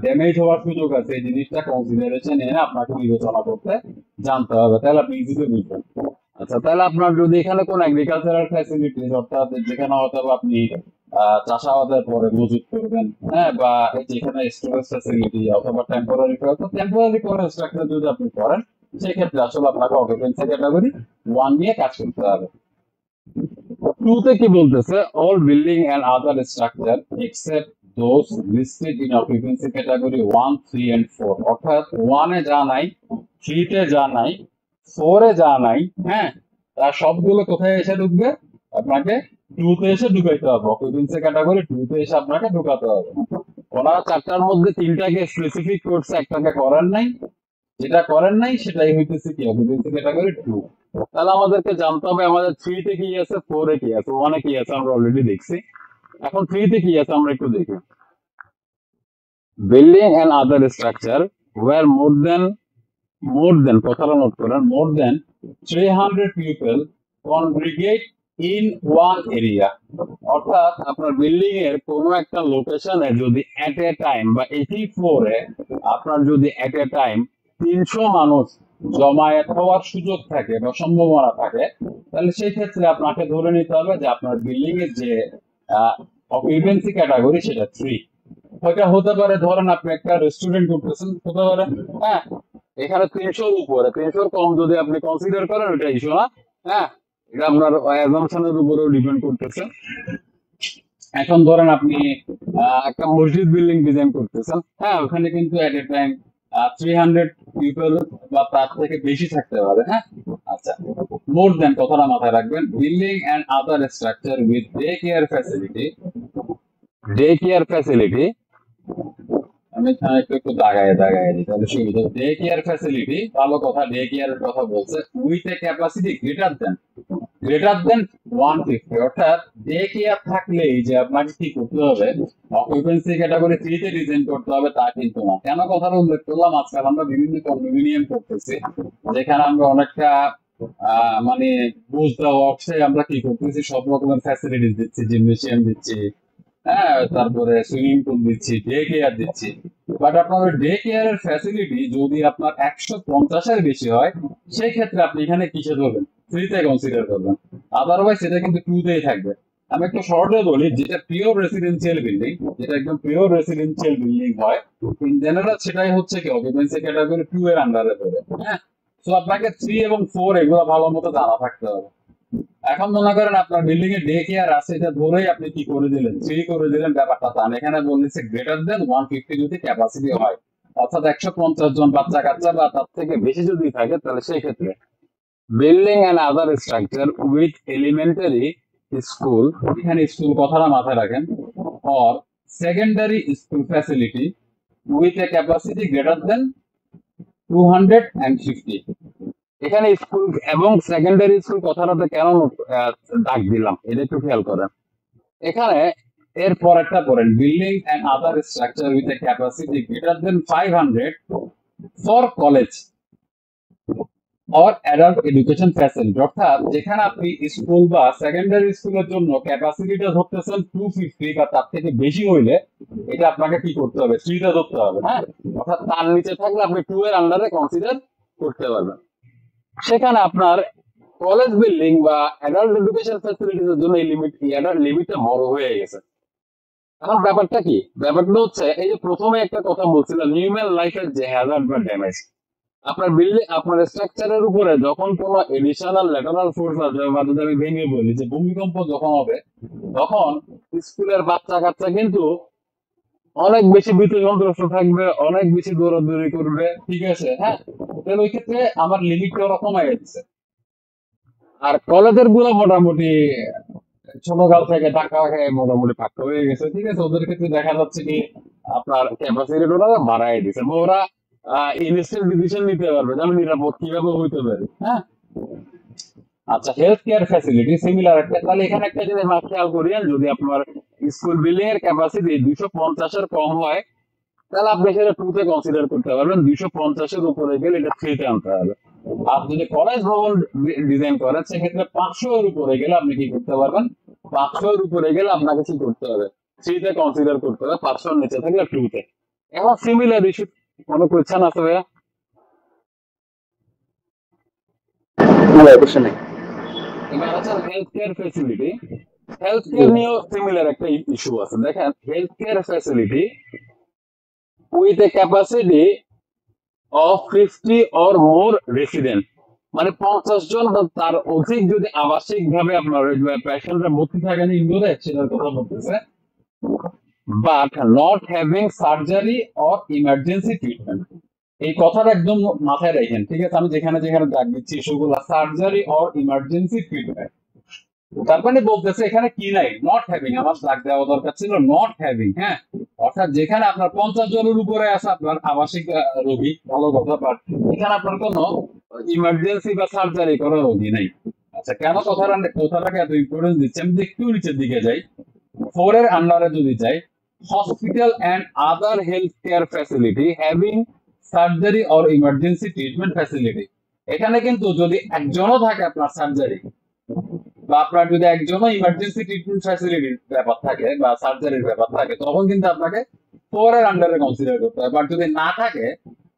ড্যামেজ হওয়ার সুযোগ আছে, এই জিনিসটা কনসিডারেশন এনে আপনাকে বিবেচনা করতে জানতে হবে, তাহলে আপনি ইজিলি বুঝবেন। আচ্ছা, তাহলে আপনার যদি এখানে কোন এগ্রিকালচারাল ফ্যাসিলিটিস, অর্থাৎ যেখানে হয়তো বা আপনি চাষাবাদের পরে মজুত করবেন, হ্যাঁ, বা যেখানে স্টোরেজ ফ্যাসিলিটি অথবা টেম্পোরারি করে স্ট্রাকচার যদি আপনি করেন, সেক্ষেত্রে আসলে আপনাকে অকুপেন্সি ক্যাটাগরি 1 নিয়ে কাজ করতে হবে। টুতে কি বলতেছে, all building and other structure except those listed in occupancy category 1, 3 and 4, অর্থাৎ 1 এ যা নাই, 3 তে যা নাই, 4 এ যা নাই, হ্যাঁ, তার সবগুলো কোথায় এসে ঢুকবে, আপনাকে 2 তে এসে ঢুকাইতে হবে। অকুপেন্সি ক্যাটাগরি 2 তে এসে আপনাকে ঢুকাতে হবে। ওনারা 4টার মধ্যে 3টাকে স্পেসিফিক করছে, একটাকে করেন নাই। যেটা করেন নাই সেটাই হইতেছে কি অকুপেন্সি ক্যাটাগরি 2। তাহলে আমাদেরকে জানতে হবে আমাদের 3 তে কি আছে, 4 এ কি আছে, 1 এ কি আছে আমরা অলরেডি দেখছি। এখন 3 তে কি আছে আমরা একটু দেখি। Building and other structure where more than কথাটা নোট করেন, more than 300 people congregate in one area, অর্থাৎ আপনার বিল্ডিং এর কোনো একটা লোকেশনে যদি এট এ টাইম বা এটি ফ্লোরে আপনার যদি এট এ টাইম 300 মানুষ জমায়েত হওয়ার সুযোগ থাকে বা সম্ভাবনা থাকে, তাহলে সেই ক্ষেত্রে আপনাকে ধরে নিতে হবে যে আপনার বিল্ডিং এর যে অকুপেন্সি ক্যাটাগরি সেটা 3। ওইটা হতে পারে, ধরেন আপনি একটা রেস্টুরেন্ট করতেছেন, হতে পারে, হ্যাঁ, এখানে 300-র উপরে, 300-র কম যদি আপনি কনসিডার করেন ওইটা ইস্যু না, হ্যাঁ, এটা আপনার অ্যাজাম্পশনের উপরেও ডিপেন্ড করতেছে। এখন ধরেন আপনি একটা মসজিদ বিল্ডিং ডিজাইন করতেছেন, হ্যাঁ, ওখানে কিন্তু এট এ টাইম 300 পিপল বা তার থেকে বেশি থাকতে পারে, হ্যাঁ। আচ্ছা, মোর দেন কথাটা মাথায় রাখবেন। Building and other structure with day care facility, আমি এখানে একটু একটু দাগায় দিই তাহলে সুবিধা। ডে কেয়ার ফ্যাসিলিটি, ভালো কথা, ডে কেয়ারের কথা বলছে, উইথ এ ক্যাপাসিটি গ্রেটার দেন 150, অর্থাৎ ডে কেয়ার থাকলেই যে আপনাকে কি করতে হবে, অকুপেন্সি ক্যাটাগরি 3 তে ডিজাইন করতে হবে তা কিন্তু না। কেন কথাটা উল্লেখ করলাম, আজকাল আমরা বিভিন্ন কন্ডোমিনিয়াম করতেছি, যেখানে আমরা অনেকটা মানে বুঝ দেওয়া আমরা কি করতেছি, সব রকমের ফ্যাসিলিটিস দিচ্ছি, জিমনেশিয়াম দিচ্ছি, হ্যাঁ, তারপরে সুইমিং পুল দিচ্ছি, ডে কেয়ার দিচ্ছি। বাট আপনার ডে কেয়ারের ফ্যাসিলিটি যদি আপনার 150-এর বেশি হয়, সেই ক্ষেত্রে আপনি এখানে কিসে ধরবেন, 3 তে কনসিডার করবেন। আদারওয়াইজ সেটা কিন্তু 2 তেই থাকবে। আমি একটু শর্টে বলি, যেটা পিওর রেসিডেন্সিয়াল বিল্ডিং, যেটা একদম পিওর রেসিডেন্সিয়াল বিল্ডিং হয়, ইন জেনারেল সেটাই হচ্ছে কি অকুপেন্সি ক্যাটাগরি 2 এর আন্ডারে পড়ে, হ্যাঁ। তো আপনাকে 3 এবং 4 এগুলো ভালো মতো জানা থাকতে হবে। এখন মনে করেন আপনার বিল্ডিং এ ডে কেয়ার আছে, এটা ধরেই আপনি কি করে দিলেন, 3 করে দিলেন, ব্যাপারটা তা না। এখানে বলেছে গ্রেটার দেন 150 যদি ক্যাপাসিটি হয়, অর্থাৎ 150 জন বাচ্চা কাচ্চা বা তার থেকে বেশি যদি থাকে, তাহলে সেই ক্ষেত্রে building and other structure with elementary school, এখানে স্কুল কথাটা মাথায় রাখেন, or secondary school facility with a capacity greater than 250। এখানে স্কুল এবং সেকেন্ডারি স্কুল কথাটাতে কেন ডাক দিলাম এটা একটু খেয়াল করেন। এখানে এর পরেরটা পড়েন, building and other structure with a capacity greater than 500 for college or adult education facility, অর্থাৎ যেখানে আপনি স্কুল বা সেকেন্ডারি স্কুলের জন্য ক্যাপাসিটিটা ধরতেছেন 250 বা তার থেকে বেশি হইলে, এটা আপনাকে কি করতে হবে, 3 টা ধরতে হবে, হ্যাঁ। অর্থাৎ তার নিচে থাকলে আপনি 2 এর আন্ডারে কনসিডার করতে পারবেন। সেখানে আপনার কলেজ বিল্ডিং বা অ্যাডাল্ট এডুকেশন ফ্যাসিলিটিস এর জন্য এই লিমিটটা বড় হয়ে গেছে। এখন ব্যাপারটা কি, ব্যাপারটা হচ্ছে এই যে প্রথমে একটা কথা বলছিলাম, হিউম্যান লাইফের যে হ্যাজার্ড বা ড্যামেজ, আপনার বিল্ডিং আপনার স্ট্রাকচারের উপরে যখন কোনো এডিশনাল ল্যাটারাল ফোর্স আসবে, বা যদি আমি ভেঙে বলি যে ভূমিকম্প যখন হবে, তখন স্কুলের বাচ্চা কাচ্চা কিন্তু অনেক বেশি বিপর্যস্ত থাকবে, অনেক বেশি দৌড়াদৌড়ি করবে, ঠিক আছে, হ্যাঁ। তাহলে ওই ক্ষেত্রে আমার লিমিটটা ওরা কমাই যাচ্ছে। আর কলেজের গুলো মোটামুটি ছোটকাল থেকে টাকা খেয়ে মোটামুটি পাক্কা হয়ে গেছে, ঠিক আছে। ওদের ক্ষেত্রে দেখা যাচ্ছে কি আপনার ক্যাপাসিটি ওরা বাড়াই দিছে, বা ওরা ইনস্ট্যান্ট ডিসিশন নিতে পারবে যে আমি নিরাপদ কিভাবে হইতে পারি, হ্যাঁ। আচ্ছা, হেলথ কেয়ার ফ্যাসিলিটি সিমিলার একটা, তাহলে এখানে একটা জিনিস খেয়াল করিয়েন, যদি আপনার স্কুল বিল্ডিং এর ক্যাপাসিটি 250-এর কম হয়, তাহলে আপনি সেটা 2 তে কনসিডার করতে পারবেন। 250 এর উপরে গেলে এটা 3 তে আনতে হবে। আর যদি কলেজ ভবন ডিজাইন করেন সেক্ষেত্রে 500 এর উপরে গেলে আপনি কি করতে পারবেন, 500 এর উপরে গেলে আপনাকে কি করতে হবে, 3 তে কনসিডার করতে হবে, 500 এর নিচে থাকলে 2 তে। এখন সিমিলার ইস্যু কোনো কোয়েশ্চেন আছে ভাইয়া? কোশ্চেন নেই। এবার আছে health care facility. Health care নিয়েও সিমিলার একটা ইস্যু আছে। দেখেন health care facility with a capacity of 50 or more resident, মানে 50 জন বা তার অধিক যদি আবাসিক ভাবে আপনার পেশেন্টরা ভর্তি থাকেন ইনডোরে, সেটার কথা বলতেছে। But not having surgery or emergency treatment, এই কথাটা একদম মাথায় রাখেন, ঠিক আছে? আমি যেখানে যেখানে ডাক দিচ্ছি সেগুলো সার্জারি অর ইমার্জেন্সি ট্রিটমেন্ট, তার মানে বলতেছে এখানে কি নাই, নট হ্যাভিং। আমার ডাক দেওয়া দরকার ছিল নট হ্যাভিং, হ্যাঁ। অর্থাৎ যেখানে আপনার 50 জনের উপরে আছে আপনার আবাসিক রোগী, ভালো কথা, বাট এখানে আপনার কোনো ইমার্জেন্সি বা সার্জারি করার রোগী নেই। আচ্ছা, কেন কথাটাকে এত ইম্পর্টেন্স দিচ্ছি? আমি একটু নিচের দিকে যাই, 4 এর আন্ডারে যদি যাই, hospital and other health care facility having surgery or emergency treatment facility, এখানে কিন্তু যদি একজনও থাকে আপনার সার্জারি বা আপনার যদি একজনও ইমার্জেন্সি ট্রিটমেন্ট ফ্যাসিলিটির ব্যাপার থাকে বা সার্জারির ব্যাপার থাকে, তখন কিন্তু আপনাকে 4 এর আন্ডারে কনসিডার করতে হবে। বাট যদি না থাকে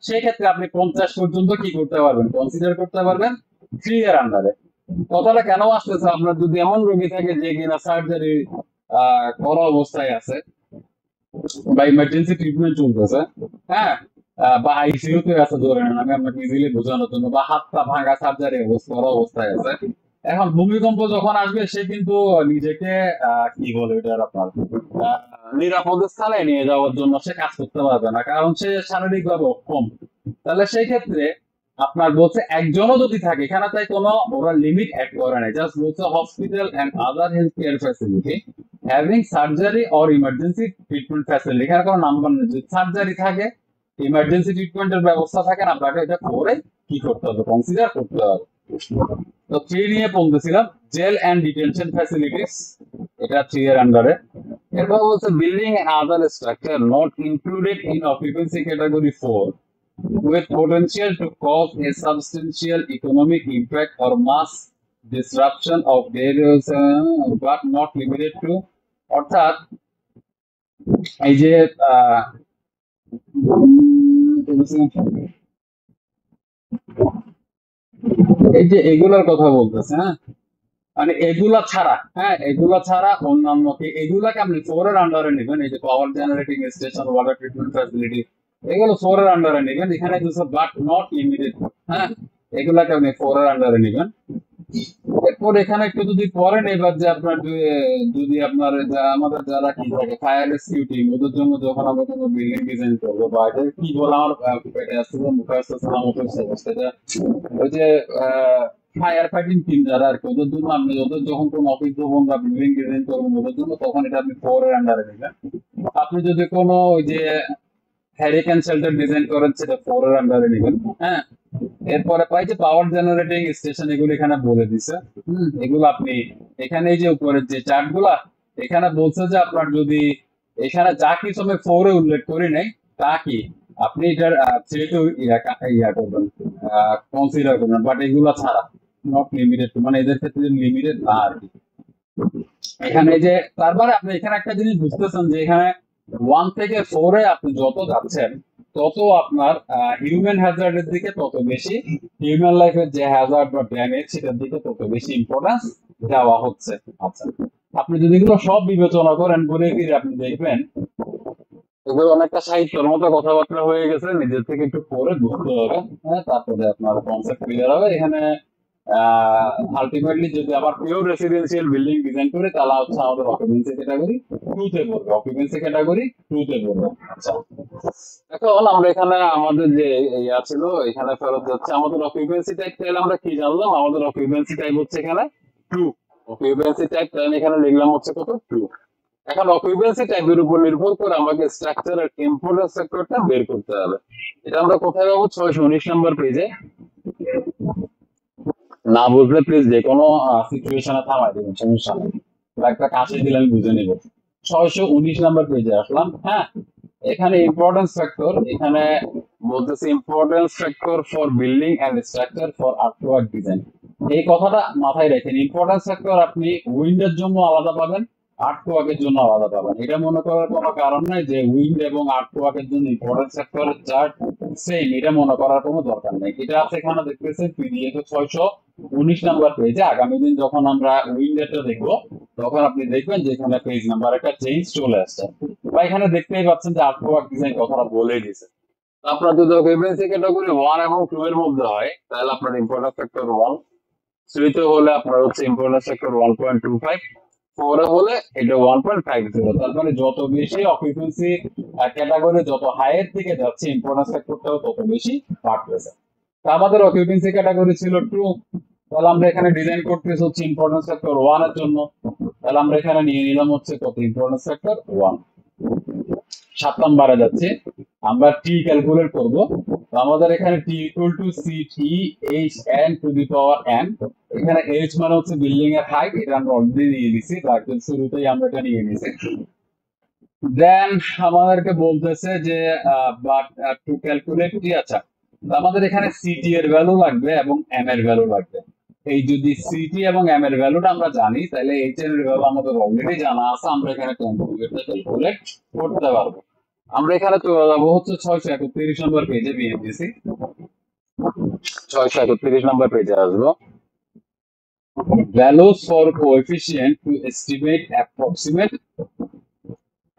সেক্ষেত্রে আপনি 50 পর্যন্ত কি করতে পারবেন, কনসিডার করতে পারবেন 3 এর আন্ডারে। কথাটা কেন আসতেছে, আপনার যদি এমন রোগী থাকে যে কিনা সার্জারি করা অবস্থায় আছে বা ইমার্জেন্সি ট্রিটমেন্ট চলতেছে, হ্যাঁ, বা আইসিইউ তে আছে ধরে নেন, আমি আপনাকে ইজিলি বোঝানোর জন্য, বা হাতটা ভাঙা সার্জারি অবস্থায় আছে। এখন ভূমিকম্প যখন আসবে সে কিন্তু নিজেকে কি বলে এটা আপনার আহ, নিরাপদ স্থানে নিয়ে যাওয়ার জন্য সে কাজ করতে পারবে না, কারণ সে শারীরিক ভাবে অক্ষম। তাহলে সেই ক্ষেত্রে আপনার বলছে একজনও যদি থাকে, এখানে তাই কোনো ওরা লিমিট অ্যাড করে নাই, জাস্ট বলছে hospital and other health care facility having surgery or emergency treatment facility, এখানে কোনো নাম্বার নেই। যদি সার্জারি থাকে, ইমার্জেন্সি ট্রিটমেন্টের ব্যবস্থা থাকে, আপনাকে এটা করে কি করতে হবে, কনসিডার করতে হবে। তো 3 নিয়ে বলতেছিলাম, জেল এন্ড ডিটেনশন ফ্যাসিলিটিস, এটা 3 এর আন্ডারে। এরপর বলছে building and other structure not included in occupancy category 4 with potential to cause a substantial economic impact or mass disruption of various but not limited to, অর্থাৎ এই যে এই যে এগুলার কথা বলতেছে, হ্যাঁ, মানে এগুলা ছাড়া, হ্যাঁ, এগুলা ছাড়া অন্যান্য এগুলাকে আপনি 4 এর আন্ডারে নেবেন। এই যে power generating station, water treatment facility, এগুলো 4 এর আন্ডারে নেবেন। এখানে দিচ্ছে বাট নট লিমিটেড, হ্যাঁ, এগুলাকে আপনি 4 এর আন্ডারে নেবেন। এরপর এখানে একটু যদি পড়েন এবার, যে আপনার যদি আপনার আমাদের যারা কি থাকে ফায়ার রেস্কিউ টিম, ওদের জন্য যখন আমরা কোনো বিল্ডিং ডিজাইন করবো, বা এটা কি বলে আমার পেটে আসতেছে, মুখে আসতেছে না, মুখে আসতেছে, ওই যে ফায়ার ফাইটিং টিম যারা আর কি, ওদের জন্য আপনি ওদের যখন কোনো অফিস ভবন বা বিল্ডিং ডিজাইন করবেন ওদের জন্য, তখন এটা আপনি 4 এর আন্ডারে নেবেন। আপনি যদি কোনো ওই যে হ্যারিকেন শেল্টার ডিজাইন করেন, সেটা 4 এর আন্ডারে নেবেন, হ্যাঁ। এরপরে পাই যে পাওয়ার জেনারেটিং স্টেশন, এগুলো এখানে বলে দিছে, এগুলো আপনি এখানে এই যে উপরের যে চার্ট গুলা, এখানে বলছে যে আপনার যদি এখানে যা কিছু আমি 4 এ উল্লেখ করি নাই, তা কি আপনি এটার থ্রিতে ইয়া করবেন, কনসিডার করবেন, বাট এগুলা ছাড়া নট লিমিটেড, মানে এদের ক্ষেত্রে লিমিটেড না আর কি। এখানে যে তারপরে আপনি এখানে একটা জিনিস বুঝতেছেন যে এখানে 1 থেকে 4 এ আপনি যত যাচ্ছেন তত আপনার হিউম্যান হ্যাজার্ডের দিকে তত বেশি, হিউম্যান লাইফের যে হ্যাজার্ড বা ড্যামেজ সেটার দিকে তত বেশি ইম্পর্টেন্স দেওয়া হচ্ছে। আচ্ছা, আপনি যদি এগুলো সব বিবেচনা করেন ঘুরে ফিরে, আপনি দেখবেন এগুলো অনেকটা সাহিত্যের মতো কথাবার্তা হয়ে গেছে, নিজের থেকে একটু পরে বুঝতে হবে, হ্যাঁ, তারপরে আপনার কনসেপ্ট ক্লিয়ার হবে। এখানে আলটিমেটলি যদি আবার পিওর রেসিডেন্সিয়াল বিল্ডিং ডিজাইন করে, তাহলে হচ্ছে আমাদের অকুপেন্সি ক্যাটাগরি 2 তে পড়বে, অকুপেন্সি ক্যাটাগরি 2 তে পড়বে। আচ্ছা, এখন আমরা এখানে আমাদের যে ইয়া ছিল এখানে ফেরত যাচ্ছে, আমাদের অকুপেন্সি টাইপ তাহলে আমরা কি জানলাম, আমাদের অকুপেন্সি টাইপ হচ্ছে এখানে 2, অকুপেন্সি টাইপ আমি এখানে লিখলাম হচ্ছে কত 2। এখন অকুপেন্সি টাইপের উপর নির্ভর করে আমাকে স্ট্রাকচারের ইম্পর্টেন্স ফ্যাক্টরটা বের করতে হবে। এটা আমরা কোথায় পাবো, 619 নম্বর পেজে। না বুঝলে প্লিজ যে কোনো সিচুয়েশনে থামাই দেবেন, সমস্যা নেই, বা একটা কাছে দিলে আমি বুঝে নিব। 619 নাম্বার পেজে আসলাম, হ্যাঁ। এখানে ইম্পর্টেন্স ফ্যাক্টর, এখানে বলতেছে importance factor for building and structure for artwork design. এই কথাটা মাথায় রাখেন, ইম্পর্টেন্স ফ্যাক্টর আপনি উইন্ডের জন্য আলাদা পাবেন, আর্টওয়ার্কের জন্য আলাদা পাবেন। এটা মনে করার কোনো কারণ নাই যে উইন্ড এবং আর্টওয়ার্কের জন্য ইম্পর্টেন্স ফ্যাক্টরের চার্ট সেম, এটা মনে করার কোনো দরকার নেই। এটা আছে এখানে দেখতেছেন পিডিএফ 619 নাম্বার পেজে। আগামী দিন যখন আমরা উইন্ডেরটা দেখবো তখন আপনি দেখবেন যে এখানে পেজ নাম্বার একটা চেঞ্জ চলে আসছে, বা এখানে দেখতেই পাচ্ছেন যে আর্টওয়ার্ক ডিজাইন কথাটা বলে দিয়েছে। আপনার যদি অকুপেন্সি ক্যাটাগরি 1 এবং 2 এর মধ্যে হয় তাহলে আপনার ইম্পর্টেন্স ফ্যাক্টর 1, 3 তে হলে আপনার হচ্ছে ইম্পর্টেন্স ফ্যাক্টর 1.25, 4 এ হলে এটা 1.50। তার মানে যত বেশি অকুপেন্সি ক্যাটাগরি, যত হাইয়ের থেকে যাচ্ছে ইম্পর্টেন্স ফ্যাক্টরটাও তত বেশি বাড়তেছে। তা আমাদের অকুপেন্সি ক্যাটাগরি ছিল 2, তাহলে আমরা এখানে ডিজাইন করতেছি হচ্ছে ইম্পর্টেন্স ফ্যাক্টর 1 এর জন্য, তাহলে আমরা এখানে নিয়ে নিলাম হচ্ছে কত, ইম্পর্টেন্স ফ্যাক্টর 1। 7 নম্বরে যাচ্ছে, আমরা টি ক্যালকুলেট করব। তো আমাদের এখানে T equal to C T H N to the power N. এখানে এইচ মানে হচ্ছে বিল্ডিং এর হাইট, এটা আমরা অলরেডি নিয়ে নিছি, বাকি শুরুতেই আমরা এটা নিয়ে নিছি। দেন আমাদেরকে বলতেছে যে বাট টু ক্যালকুলেট টি, আচ্ছা আমাদের এখানে সিটি এর ভ্যালু লাগবে এবং এম এর ভ্যালু লাগবে। এই যদি সিটি এবং এম এর ভ্যালুটা আমরা জানি তাহলে এইচ এর ভ্যালু আমাদের অলরেডি জানা আছে, আমরা এখানে ক্যালকুলেট করতে পারবো। আমরা এখানে চলে যাবো হচ্ছে 631 নম্বর পেজে, বিএমডিসি 631 নম্বর পেজে আসবো। Values for coefficient to estimate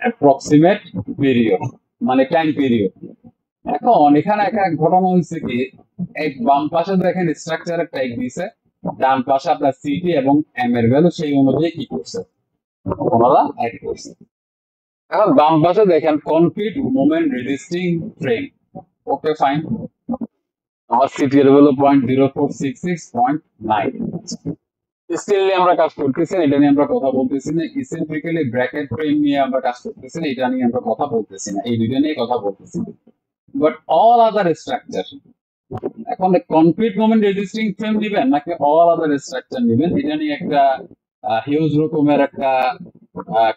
approximate period, মানে টাইম পিরিয়ড। এখন এখানে একটা ঘটনা হয়েছে কি, এক বাম পাশে দেখেন স্ট্রাকচারের টাইপ দিয়েছে, ডান পাশে আপনার সিটি এবং এম এর ভ্যালু সেই অনুযায়ী কি করছে, ওনারা অ্যাড করছে। এখন বাম পাশে দেখেন concrete moment resisting frame, okay fine, আমার সিটি এর ভ্যালু 0.0466.9। স্টিল নিয়ে আমরা কাজ করতেছি, এটা নিয়ে আমরা কথা বলতেছি না। ইসেন্ট্রিক্যালি ব্র্যাকেট ফ্রেম নিয়ে আমরা কাজ করতেছি না, এটা নিয়ে আমরা কথা বলতেছি না, এই দুইটা নিয়ে কথা বলতেছি। বাট অল আদার স্ট্রাকচার, এখন কনক্রিট মোমেন্ট রেজিস্টিং ফ্রেম নেবেন নাকি অল আদার স্ট্রাকচার নেবেন, এটা নিয়ে একটা হিউজ রকমের একটা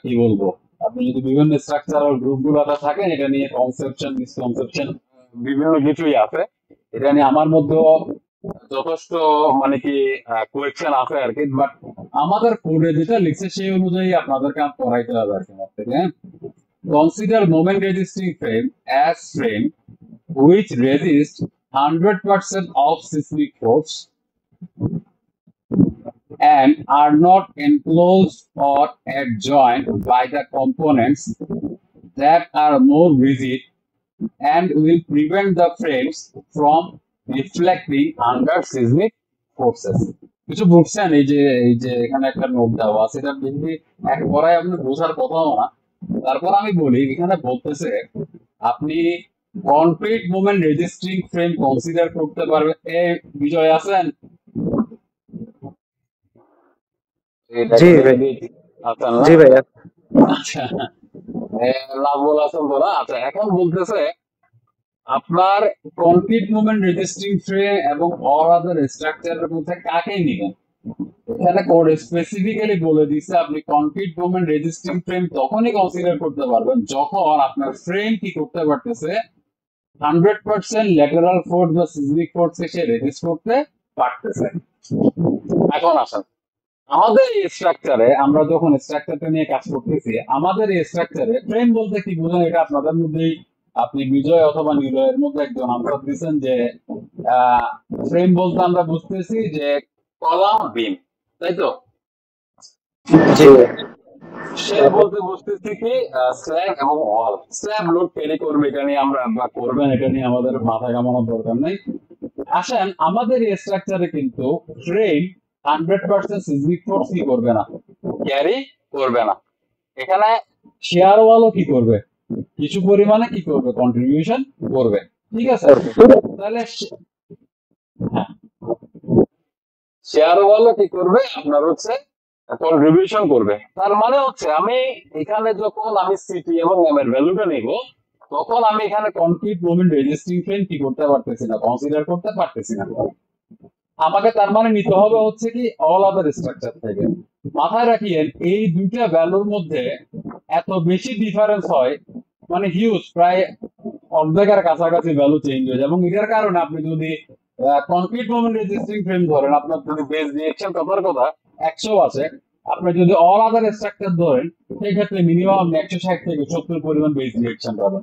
কি বলবো, আপনি যদি বিভিন্ন স্ট্রাকচারাল গ্রুপ গুলোতে থাকেন, এটা নিয়ে কনসেপশন মিসকনসেপশন বিভিন্ন কিছুই আছে। এটা নিয়ে আমার মধ্যেও যথেষ্ট মানে কি কোয়েকশন আছে আর কি। বাট আমাদের কোডে যেটা লিখছে সেই অনুযায়ী আপনাদেরকে পড়াইতে হবে আর কি। হ্যাঁ, consider moment resisting frame as frame which resist 100% of seismic force and are not enclosed or adjoined by the components that are more rigid and will prevent the frames from reflecting under seismic forces. কিছু বুঝছেন? এই যে এখানে একটা note দেওয়া আছে, এটা দেখবি এক পড়ায় আপনি বোঝার কথাও না। তারপর আমি বলি এখানে বলতেছে আপনি concrete moment resisting frame consider করতে পারবেন। বিজয় আছেন? জি ভাই, আছেন না? জি ভাই। আচ্ছা, লাভবল আছেন তোরা? আচ্ছা, এখন বলতেছে আপনার কনক্রিট মোমেন্ট রেজিস্টিং ফ্রেম এবং অল আদার স্ট্রাকচারের মধ্যে কাকে নেবেন। এখানে কোড স্পেসিফিক্যালি বলে দিচ্ছে আপনি কনক্রিট মোমেন্ট রেজিস্টিং ফ্রেম তখনই কনসিডার করতে পারবেন যখন আপনার ফ্রেম কি করতে পারতেছে 100% ল্যাটারাল ফোর্স বা সিসমিক ফোর্স এসে রেজিস্ট করতে পারতেছে। এখন আসেন আমাদের এই স্ট্রাকচারে, আমরা যখন স্ট্রাকচারটা নিয়ে কাজ করতেছি, আমাদের এই স্ট্রাকচারে ফ্রেম বলতে কি বুঝেন, এটা আপনাদের মধ্যেই আপনি বিজয় অথবা নিলয়ের মধ্যে একজন আনসার দিচ্ছেন যে ফ্রেম বলতে আমরা বুঝতেছি যে কলাম বিম, তাই তো? জি সে বলতে বুঝতেছি কি স্ল্যাব এবং ওয়াল। স্ল্যাব লোড ক্যারি করবে, এটা নিয়ে আমরা বা করবেন, এটা নিয়ে আমাদের মাথা কামানোর দরকার নেই। আসেন আমাদের এই স্ট্রাকচারে কিন্তু ফ্রেম 100% সিসমিক ফোর্স কি করবে না, ক্যারি করবে না। এখানে শেয়ার ওয়ালও কি করবে, কিছু পরিমাণে কি করবে, কন্ট্রিবিউশন করবে, ঠিক আছে? তাহলে হ্যাঁ, শেয়ার ওয়ালও কি করবে, আপনার হচ্ছে কন্ট্রিবিউশন করবে। তার মানে হচ্ছে আমি এখানে যখন আমি সিটি এবং এম এর ভ্যালুটা নিব, তখন আমি এখানে কনক্রিট মোমেন্ট রেজিস্টিং ফ্রেম কি করতে পারতেছি না, কনসিডার করতে পারতেছি না। আমাকে তার মানে নিতে হবে হচ্ছে কি অল আদার স্ট্রাকচার থেকে। মাথায় রাখিয়েন এই দুইটা ভ্যালুর মধ্যে এত বেশি ডিফারেন্স হয় মানে হিউজ, প্রায় অর্ধেকের কাছাকাছি ভ্যালু চেঞ্জ হয়ে যায়। এবং এটার কারণে আপনি যদি কনক্রিট মোমেন্ট রেজিস্টিং ফ্রেম ধরেন, আপনার যদি বেস রিঅ্যাকশন কথার কথা 100 আছে, আপনি যদি অল আদার স্ট্রাকচার ধরেন, সেই ক্ষেত্রে মিনিমাম আপনি 160 থেকে 70 পরিমাণ বেস রিঅ্যাকশন পাবেন।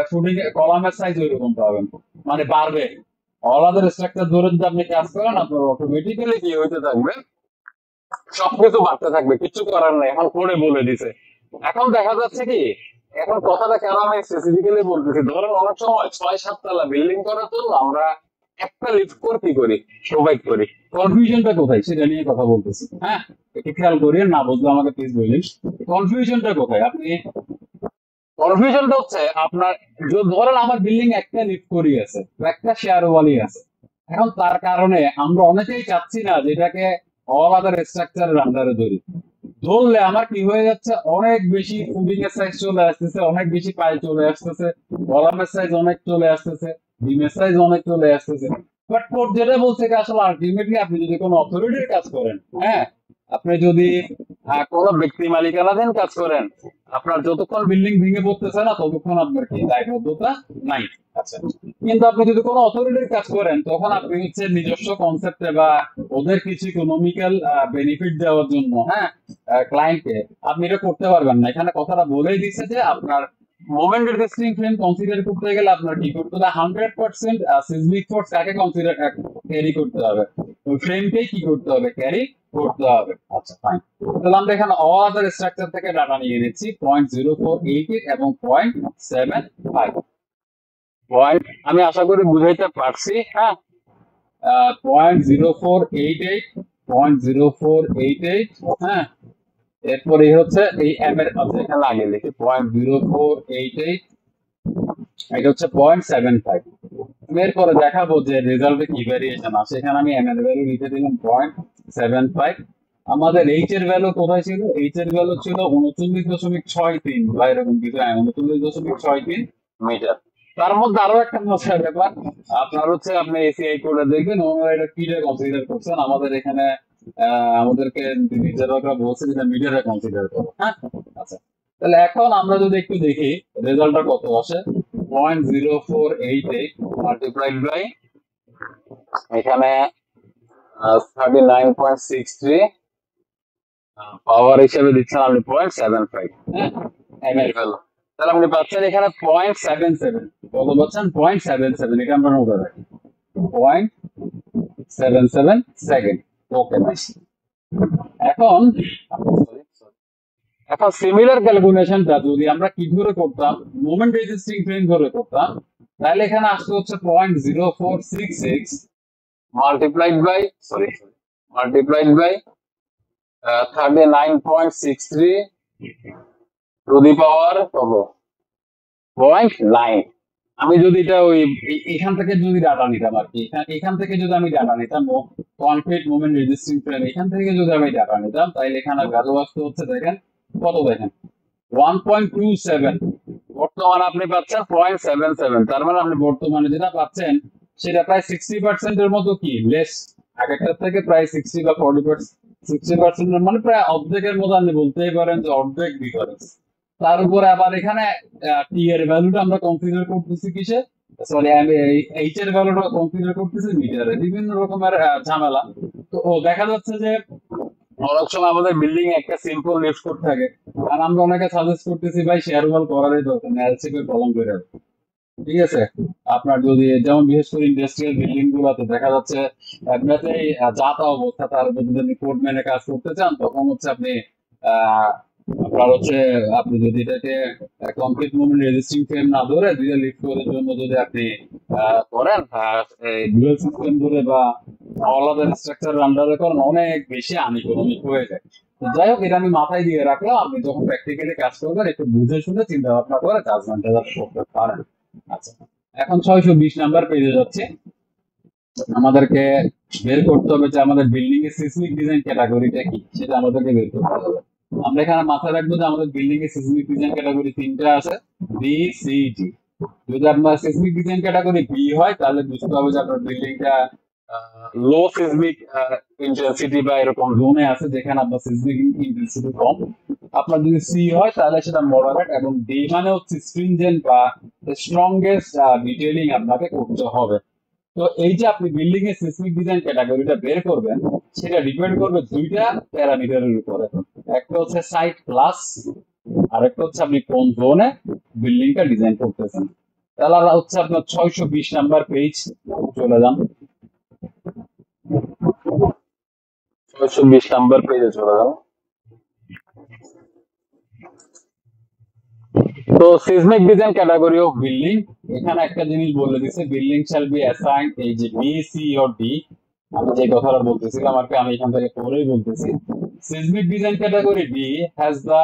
ফুডিং কলামের সাইজ ওইরকম পাবেন, মানে বাড়বে। অল আদার স্ট্রাকচার ধরে যদি আপনি কাজ করেন, আপনার অটোমেটিক্যালি কি হইতে থাকবে, সবকিছু বাড়তে থাকবে, কিছু করার নাই। এখন করে বলে দিছে। এখন দেখা যাচ্ছে কি, এখন কথাটা কেন আমি স্পেসিফিক্যালি বলতেছি, ধরেন অনেক সময় 6-7 তলা বিল্ডিং করার জন্য আমরা একটা লিফট করে কি করি, প্রোভাইড করি। কনফিউশনটা কোথায় সেটা নিয়ে কথা বলতেছি। হ্যাঁ, একটু খেয়াল করিয়ে, না বুঝলে আমাকে প্লিজ বলুন কনফিউশনটা কোথায়। আপনি কনফিউশনটা হচ্ছে আপনার, ধরেন আমার বিল্ডিং একটা লিফট করি আছে, একটা শেয়ার ওয়ালই আছে। এখন তার কারণে আমরা অনেকেই চাচ্ছি না যেটাকে অল আদার স্ট্রাকচারের আন্ডারে ধরি। ধরলে আমার কি হয়ে যাচ্ছে, অনেক বেশি ফুডিং এর সাইজ চলে আসতেছে, অনেক বেশি পাই চলে আসতেছে, কলামের সাইজ অনেক চলে আসতেছে, ডিমের সাইজ অনেক চলে আসতেছে। বাট কোড যেটা বলছে কি, আসলে আলটিমেটলি আপনি যদি কোনো অথরিটির কাজ করেন, হ্যাঁ, আপনি যদি কোনো ব্যক্তি মালিকানাধীন কাজ করেন, আপনার যতক্ষণ বিল্ডিং ভেঙে পড়তেছে না ততক্ষণ আপনার কি দায়বদ্ধতা নাই। আচ্ছা, কিন্তু আপনি যদি কোনো অথরিটির কাজ করেন, তখন আপনি হচ্ছে নিজস্ব কনসেপ্টে বা ওদের কিছু ইকোনমিক্যাল বেনিফিট দেওয়ার জন্য, হ্যাঁ, ক্লায়েন্টকে আপনি এটা করতে পারবেন না। এখানে কথাটা বলেই দিচ্ছে যে আপনার মোমেন্ট রেজিস্টিং ফ্রেম কনসিডার করতে গেলে আপনার কি করতে হবে, 100% সিসমিক ফোর্স কাকে কনসিডার ক্যারি করতে হবে, ওই ফ্রেমকেই কি করতে হবে, ক্যারি করতে হবে। আচ্ছা, ফাইন। তাহলে আমরা এখানে অল আদার স্ট্রাকচার থেকে ডাটা নিয়ে নিচ্ছি 0.0488 এবং 0.75 পয়েন্ট। আমি আশা করি বুঝাইতে পারছি। হ্যাঁ, 0.0488, 0.0488। হ্যাঁ, এরপরে হচ্ছে এই এম এর, আচ্ছা এখানে লাগিয়ে লিখি 0.0488, এটা হচ্ছে 0.75। এরপরে দেখাবো যে রেজাল্টে কি ভ্যারিয়েশন আসে। এখানে আমি এম এর ভ্যালু লিখে দিলাম 0.75। আমাদের এইচ এর ভ্যালু কোথায় ছিল, এইচ এর ভ্যালু ছিল 39.63 বা এরকম কিছু, 39.63 মিটার। তার মধ্যে আরো একটা মজার ব্যাপার, আপনার হচ্ছে আপনি এসিআই কোডে দেখবেন ওনারা এটা কিটা কনসিডার করছেন। আমাদের এখানে আমাদেরকে নির্ধারকরা বলছে যেটা মিটারে কনসিডার করো। হ্যাঁ, আচ্ছা, তাহলে এখন আমরা যদি একটু দেখি রেজাল্টটা কত আসে, 0.0488 মাল্টিপ্লাইড বাই এখানে 39.63, পাওয়ার হিসেবে দিচ্ছেন আপনি 0.75। হ্যাঁ, এম এর ভ্যালু। তাহলে আপনি পাচ্ছেন এখানে 0.77। কত পাচ্ছেন, 0.77। এটা আমরা নোট রাখি, 0.77 সেকেন্ড। ওকে, নাইস। এখন এখন সিমিলার ক্যালকুলেশনটা যদি আমরা কি ধরে করতাম, মোমেন্ট রেজিস্টিং ফ্রেম ধরে করতাম, তাহলে এখানে আসতে হচ্ছে 0.0466 মাল্টিপ্লাইড বাই 39.63 টু দি পাওয়ার কত, 0.9। আমি যদি এটা ওই এখান থেকে যদি ডাটা নিতাম আর কি, এখান থেকে যদি আমি ডাটা নিতাম কনক্রিট মোমেন্ট রেজিস্টিং ফ্রেম, এখান থেকে যদি আমি ডাটা নিতাম, তাহলে এখানে ভ্যালু আসতে হচ্ছে দেখেন কত, দেখেন 1.27। বর্তমানে আপনি পাচ্ছেন 0.77। তার মানে আপনি বর্তমানে যেটা পাচ্ছেন সেটা প্রায় 60% এর মতো কি লেস, আগেরটার থেকে প্রায় 60 বা 60% মানে প্রায় অর্ধেকের মতো আপনি বলতেই পারেন যে অর্ধেক ডিফারেন্স। তার উপরে আবার এখানে টি এর ভ্যালুটা আমরা কনসিডার করতেছি কিসে, সরি আমি এইচ এর ভ্যালুটা কনসিডার করতেছি মিটারে। বিভিন্ন রকমের ঝামেলা। তো দেখা যাচ্ছে যে অনেক সময় আমাদের বিল্ডিং একটা সিম্পল লিফট কোড থাকে, আর আমরা অনেকে সাজেস্ট করতেছি ভাই শেয়ার ওয়াল করারই দরকার নেই, এলসিপি কলম করে। ঠিক আছে, আপনার যদি যেমন বিশেষ করে ইন্ডাস্ট্রিয়াল বিল্ডিং গুলোতে দেখা যাচ্ছে এমনিতেই যা তা অবস্থা, তার উপর যদি আপনি কোড মেনে কাজ করতে চান, তখন হচ্ছে আপনি আপনার হচ্ছে আপনি যদি এটাকে কমপ্লিট মুভমেন্ট রেজিস্টিং ফ্রেম না ধরে দুইটা লিফট করার জন্য যদি আপনি করেন ডুয়াল সিস্টেম ধরে বা অল আদার স্ট্রাকচার আন্ডারে করেন, অনেক বেশি আনইকোনমিক হয়ে যায়। তো যাই হোক, এটা আমি মাথায় দিয়ে রাখলাম, আপনি যখন প্র্যাকটিক্যালি কাজ করবেন একটু বুঝে শুনে চিন্তা ভাবনা করে জাজমেন্টটা করতে পারেন। আচ্ছা, এখন 620 নাম্বার পেজে যাচ্ছে। আমাদেরকে বের করতে হবে যে আমাদের বিল্ডিং এর সিসমিক ডিজাইন ক্যাটাগরিটা কি, সেটা আমাদেরকে বের করতে হবে। আমরা এখানে মাথায় রাখবো যে আমাদের বিল্ডিং এর সিসমিক ডিজাইন ক্যাটাগরি তিনটা আছে, বি, সি, ডি। যদি আপনার সিসমিক ডিজাইন ক্যাটাগরি বি হয়, তাহলে বুঝতে হবে যে আপনার বিল্ডিংটা লো সিসমিক ইন্টেন্সিটি বা এরকম জোনে আছে যেখানে আপনার সিসমিক ইন্টেন্সিটি কম। আপনার যদি সি হয় তাহলে সেটা মডারেট, এবং ডি মানে হচ্ছে স্ট্রিনজেন্ট বা স্ট্রংগেস্ট ডিটেইলিং আপনাকে করতে হবে। তো এই যে আপনি বিল্ডিং এর সিসমিক ডিজাইন ক্যাটাগরিটা বের করবেন, সেটা ডিপেন্ড করবে দুইটা প্যারামিটারের উপরে। একটা হচ্ছে সাইট ক্লাস, আর একটা হচ্ছে আপনি কোন জোনে বিল্ডিংটা ডিজাইন করতেছেন। তাহলে হচ্ছে আপনার 620 নাম্বার পেজ চলে যান, 620 নাম্বার পেজে চলে যান। তো seismic design category of building, এখানে একটা জিনিস বলে দিছে, বিল্ডিং শ্যাল বি অ্যাসাইন্ড, এই যে বি সি অর ডি, আমি যে কথাটা বলতেছিলাম আর কি, আমি এখান থেকে পরেই বলতেছি। Seismic design category B has the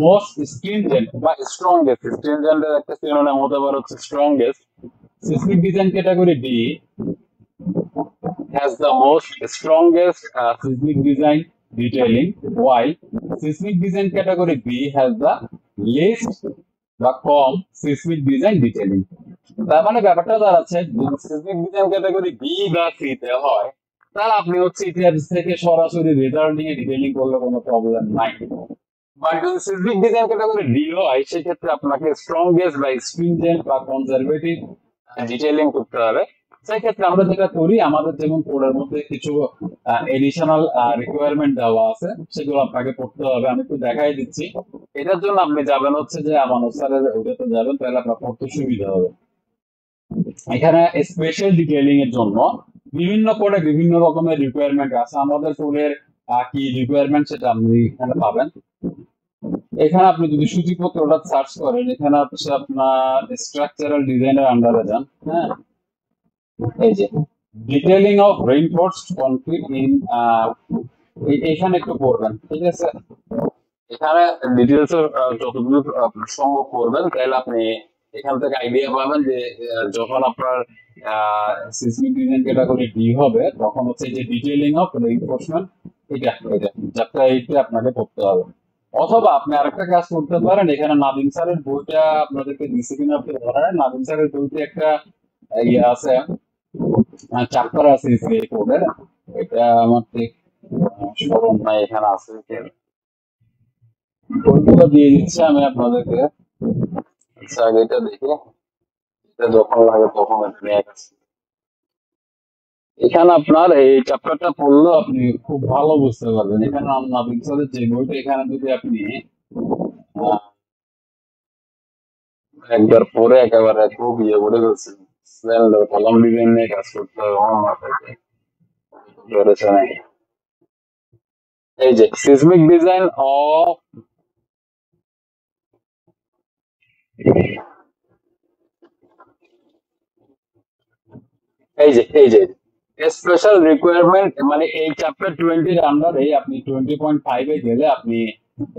most stringent বা স্ট্রংগেস্ট, স্ট্রিনজেন্টের একটা সিনোনিম হতে পারে হচ্ছে strongest. Seismic design category B has the most strongest seismic design detailing, while seismic design category B has the least বা কম seismic design detailing। তার মানে ব্যাপারটা দাঁড়াচ্ছে, যদি seismic design category B বা C তে হয়, তাহলে আপনি হচ্ছে ইতিহাস থেকে সরাসরি রিটার্নিং এ ডিটেইলিং করলে কোনো প্রবলেম নাই। বাট যদি seismic design category D হয়, সেক্ষেত্রে আপনাকে স্ট্রংগেস্ট বা স্ট্রিনজেন্ট বা কনজারভেটিভ ডিটেইলিং করতে হবে। সেক্ষেত্রে আমরা যেটা করি, আমাদের যেমন কোডের মধ্যে কিছু এডিশনাল রিকোয়ারমেন্ট দেওয়া আছে, সেগুলো আপনাকে পড়তে হবে। আমি একটু দেখাই দিচ্ছি। এটার জন্য আপনি যাবেন হচ্ছে যে আমানত স্যারের ওটাতে যাবেন, তাহলে আপনার পড়তে সুবিধা হবে। এখানে স্পেশাল ডিটেইলিং এর জন্য বিভিন্ন কোডে বিভিন্ন রকমের রিকোয়ারমেন্ট আছে। আমাদের কোডের কি রিকোয়ারমেন্ট সেটা আপনি এখানে পাবেন। এখানে আপনি যদি সূচিপত্রটা সার্চ করেন, এখানে হচ্ছে আপনার স্ট্রাকচারাল ডিজাইনের আন্ডারে যান। হ্যাঁ, এই যে detailing of reinforced concrete in, এখানে একটু পড়বেন, ঠিক আছে? এখানে ডিটেইলস যতদূর সম্ভব করবেন, তাহলে আপনি এখান থেকে আইডিয়া পাবেন যে যখন আপনার সিসমিক ডিজাইন ক্যাটাগরি ডি হবে, তখন হচ্ছে যে ডিটেইলিং অফ রেইনফোর্সমেন্ট, এটা যাত্রা এইটা আপনাকে পড়তে হবে। অথবা আপনি আরেকটা কাজ করতে পারেন, এখানে নাদিম স্যারের বইটা আপনাদেরকে দিচ্ছে কিনা আপনি ধরেন, নাদিম স্যারের বইতে একটা ইয়ে আছে, চ্যাপ্টার আছে এই কোডের, এটা আমার ঠিক স্মরণ নাই, এখানে আছে বইগুলো দিয়ে দিচ্ছি আমি আপনাদেরকে। আচ্ছা, আগে এটা দেখি, এটা যখন লাগে তখন এটা নিয়ে গেছে। এখানে আপনার এই চ্যাপ্টারটা পড়লেও আপনি খুব ভালো বুঝতে পারবেন। এখানে নাদিম স্যারের যে বইটা, এখানে যদি আপনি একবার পরে একেবারে খুব ইয়ে করে ফেলছেন, কলম ডিজাইন নিয়ে কাজ করতে হবে আমার মাথায় ধরেছে নাকি। এই যে সিসমিক ডিজাইন অফ, এই যে স্পেশাল রিকোয়ারমেন্ট, মানে এই চ্যাপ্টার 20 এর আন্ডারে আপনি 20.5 এ গেলে আপনি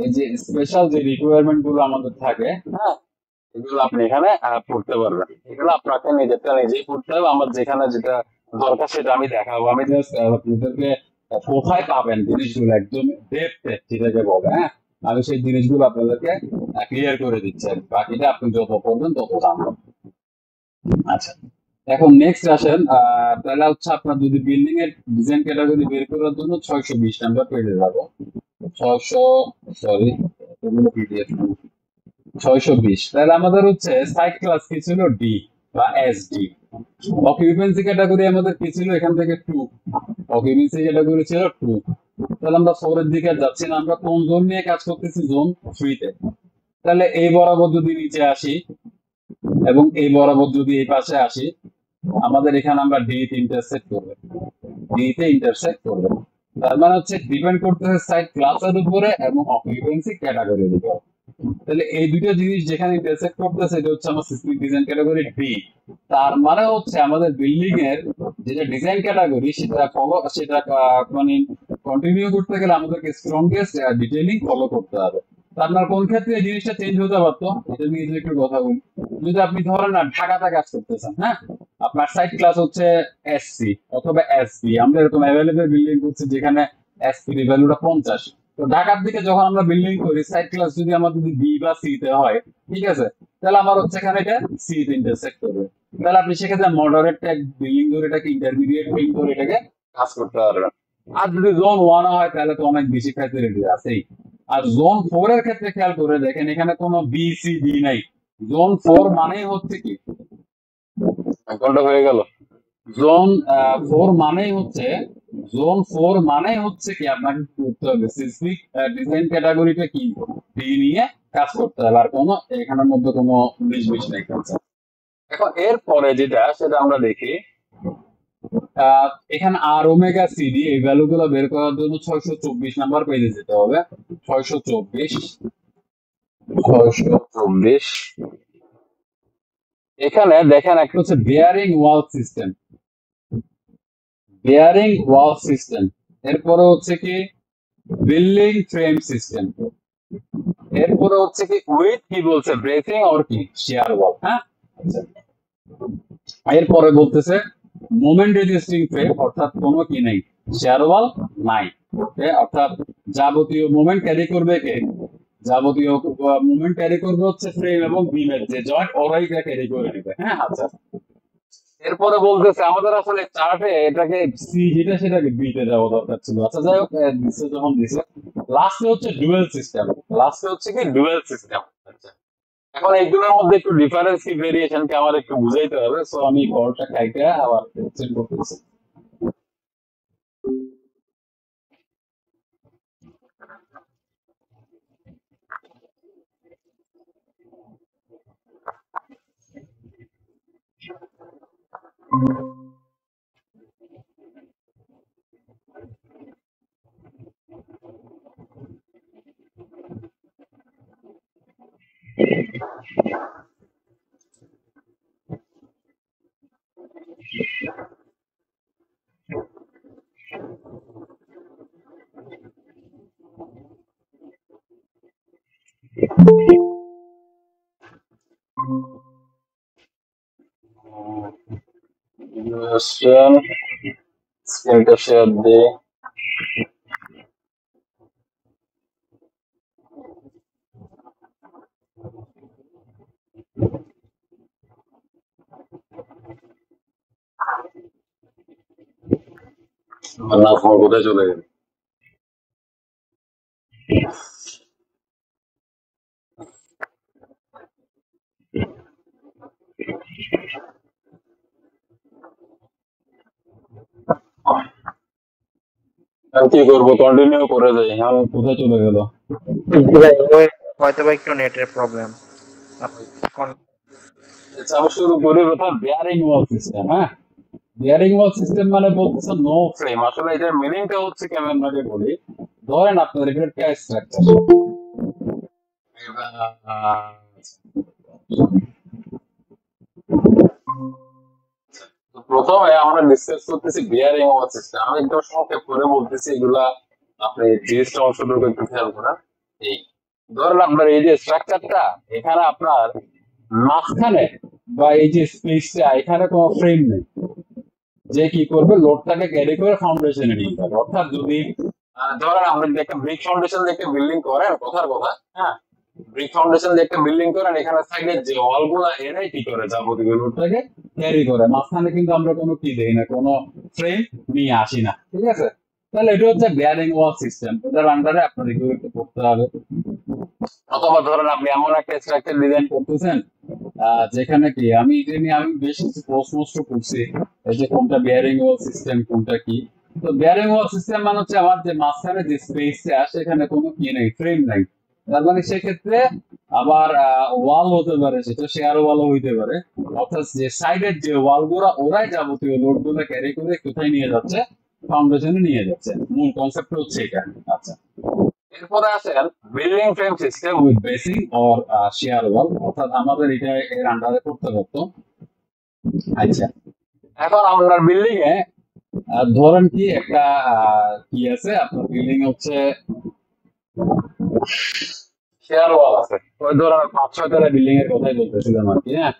এই যে স্পেশাল যে রিকোয়ারমেন্ট গুলো আমাদের থাকে, হ্যাঁ, এগুলো আপনি এখানে পড়তে পারবেন। এগুলো আপনাকে নিজেরটা নিজেই পড়তে হবে। আমার যেখানে যেটা দরকার সেটা আমি দেখাবো। আমি জাস্ট আপনাদেরকে কোথায় পাবেন জিনিসগুলো একদম ডেপথে যেটাকে বলে, হ্যাঁ, আমি সেই জিনিসগুলো আপনাদেরকে ক্লিয়ার করে দিচ্ছি। বাকিটা আপনি যত পড়বেন তত জানবেন। আচ্ছা, এখন নেক্সট আসেন, তাহলে হচ্ছে আপনার যদি বিল্ডিং এর ডিজাইন ক্যাটাগরি বের করার জন্য 620 নাম্বার পেজে যাবো। 620, তাহলে আমাদের হচ্ছে সাইট ক্লাস কি ছিল, ডি বা এস ডি। অকুপেন্সি ক্যাটাগরি আমাদের কি ছিল, এখান থেকে 2, অকুপেন্সি ক্যাটাগরি ছিল 2। তাহলে আমরা 4 এর দিকে যাচ্ছি না, আমরা কোন জোন নিয়ে কাজ করতেছি, জোন 3 তে। তাহলে এই বরাবর যদি নিচে আসি এবং এই বরাবর যদি এই পাশে আসি, আমাদের এখানে আমরা ডি তে ইন্টারসেক্ট করবে, ডি তে ইন্টারসেক্ট করবে। তার মানে হচ্ছে ডিপেন্ড করতেছে সাইট ক্লাসের উপরে এবং অকুপেন্সি ক্যাটাগরির উপরে। তাহলে এই দুটো জিনিস যেখানে ইন্টারসেক্ট করতেছে, এটা হচ্ছে আমার সিসমিক ডিজাইন ক্যাটাগরি ডি। তার মানে হচ্ছে আমাদের বিল্ডিং এর যেটা ডিজাইন ক্যাটাগরি, সেটা মানে কন্টিনিউ করতে গেলে আমাদেরকে স্ট্রংগেস্ট ডিটেইলিং ফলো করতে হবে। আপনার কোন ক্ষেত্রে এই জিনিসটা চেঞ্জ হতে পারতো, এটা নিয়ে যদি একটু কথা বলি। যদি আপনি ধরেন না ঢাকাতে কাজ করতেছেন, হ্যাঁ, আপনার সাইট ক্লাস হচ্ছে এসসি অথবা এসবি, আমরা এরকম অ্যাভেলেবল বিল্ডিং করছি যেখানে এসপি এর ভ্যালুটা 50। তো ঢাকার দিকে যখন আমরা বিল্ডিং করি, সাইট ক্লাস যদি আমাদের যদি বি বা সি তে হয়, ঠিক আছে, তাহলে আমার হচ্ছে এখানে এটা সি ইন্টারসেক্ট করবে। তাহলে আপনি সেক্ষেত্রে মডারেট টাইপ বিল্ডিং ধরে এটাকে ইন্টারমিডিয়েট বিল্ডিং ধরে এটাকে কাজ করতে পারবেন। আর যদি জোন 1 হয় তাহলে তো অনেক বেশি ফ্যাসিলিটি আছেই। আর জোন 4 এর ক্ষেত্রে খেয়াল করে দেখেন এখানে কোনো বি সি ডি নাই। জোন 4 মানেই হচ্ছে কি, কোনটা হয়ে গেল, জোন 4 মানেই হচ্ছে, জোন 4 মানেই হচ্ছে কি আপনাকে করতে হবে সিসমিক ডিজাইন ক্যাটাগরিটা কি ডি নিয়ে কাজ করতে হবে, আর কোনো এখানের মধ্যে কোনো বিষ নেই। এখন এরপরে যেটা সেটা আমরা দেখি, এখানে আর ওমেগা সিডি এই ভ্যালু গুলো বের করার জন্য 624 নাম্বার পেজে যেতে হবে। 624 এখানে দেখেন একটা হচ্ছে বেয়ারিং ওয়াল সিস্টেম, বেয়ারিং ওয়াল সিস্টেম, এরপরে হচ্ছে কি বিল্ডিং ফ্রেম সিস্টেম, এরপরে হচ্ছে কি উইথ কি বলছে ব্রেসিং আর কি শিয়ার ওয়াল। হ্যাঁ, এরপরে বলতেছে মোমেন্ট রেজিস্টিং ফ্রেম, অর্থাৎ কোনো কি নাই, শিয়ার ওয়াল নাই। ওকে, অর্থাৎ যাবতীয় মোমেন্ট ক্যারি করবে কে, যাবতীয় মোমেন্ট ক্যারি করবে হচ্ছে ফ্রেম এবং বিমের যে জয়েন্ট, ওরাই ক্যারি করে নেবে। হ্যাঁ, আচ্ছা। এরপরে বলতেছে আমাদের আসলে চার্টে এটাকে সি যেটা সেটাকে বি তে যাওয়া দরকার ছিল। আচ্ছা যাই হোক, দিছে যখন দিছে, লাস্টে হচ্ছে ডুয়েল সিস্টেম, লাস্টে হচ্ছে কি ডুয়েল সিস্টেম। আচ্ছা, এখন এইগুলোর মধ্যে একটু ডিফারেন্স কি ভেরিয়েশন কে আমার একটু বুঝাইতে হবে, সো আমি কলটা কাইটা আবার চেক করতেছি। স্ক্রিনটা শেয়ার দিই। না, ফোন কোথায় চলে গেল? আমি কি করবো, কন্টিনিউ করে যাই। এখন কোথায় চলে গেল? হয়তো বা একটু নেটের প্রবলেম। আচ্ছা, আমি শুরু করি কথা বেয়ারিং ওয়াল সিস্টেম। হ্যাঁ, বেয়ারিং ওয়াল সিস্টেম মানে বলতেছে নো ফ্রেম। আসলে এটার মিনিংটা হচ্ছে কেমন ভাবে বলি, ধরেন আপনার এখানে একটা স্ট্রাকচার, প্রথমে আমরা ডিসকাস করতেছি বিয়ারিং ওয়াল সিস্টেম। আমি একটু সংক্ষেপ করে বলতেছি, এগুলা আপনি জিনিসটা অংশটুকু একটু খেয়াল করেন। এই ধরেন আপনার এই যে স্ট্রাকচারটা, এখানে আপনার মাঝখানে বা এই যে স্পেসটা, এখানে কোনো ফ্রেম নেই, যে কি করবে লোডটাকে ক্যারি করে ফাউন্ডেশনে নিয়ে যাবে। অর্থাৎ যদি ধরেন আপনি একটা ব্রিক ফাউন্ডেশন দিয়ে একটা বিল্ডিং করেন, কথার কথা, হ্যাঁ, ব্রিক ফাউন্ডেশন দিয়ে একটা বিল্ডিং করেন, এখানে সাইডে যে ওয়াল গুলা এরাই কি করে যাবতীয় লোডটাকে ক্যারি করে, মাঝখানে কিন্তু আমরা কোনো কি দেই না, কোনো ফ্রেম নিয়ে আসি না। ঠিক আছে, তাহলে এটা হচ্ছে বেয়ারিং ওয়াল সিস্টেম, এটার আন্ডারে আপনার এগুলো একটু করতে হবে। অথবা ধরেন আপনি এমন একটা স্ট্রাকচার ডিজাইন করতেছেন যেখানে কি আমি বেশ কিছু প্রশ্ন করছি, এই যে কোনটা বেয়ারিং ওয়াল সিস্টেম কোনটা কি। তো বেয়ারিং ওয়াল সিস্টেম মানে হচ্ছে আমার যে মাঝখানে যে স্পেসটা সেখানে কোনো কি নেই, ফ্রেম নাই। তার মানে সেক্ষেত্রে আবার ওয়াল হতে পারে, সেটা শেয়ার ওয়ালও হইতে পারে। অর্থাৎ যে সাইডের যে ওয়াল গুলা ওরাই যাবতীয় লোড গুলো ক্যারি করে কোথায় নিয়ে যাচ্ছে, ফাউন্ডেশনে নিয়ে যাচ্ছে। মূল কনসেপ্ট হচ্ছে এটা। আচ্ছা, এরপরে আসেন building frame system with bracing or shear wall, অর্থাৎ আমাদের এটা এর আন্ডারে করতে পারতো। আচ্ছা, এখন আপনার বিল্ডিং এ ধরেন কি একটা কি আছে, আপনার বিল্ডিং হচ্ছে শেয়ার ওয়াল আছে, ওই ধরেন 5-6 তলা বিল্ডিং এর কথাই বলতেছিলাম আর কি। হ্যাঁ,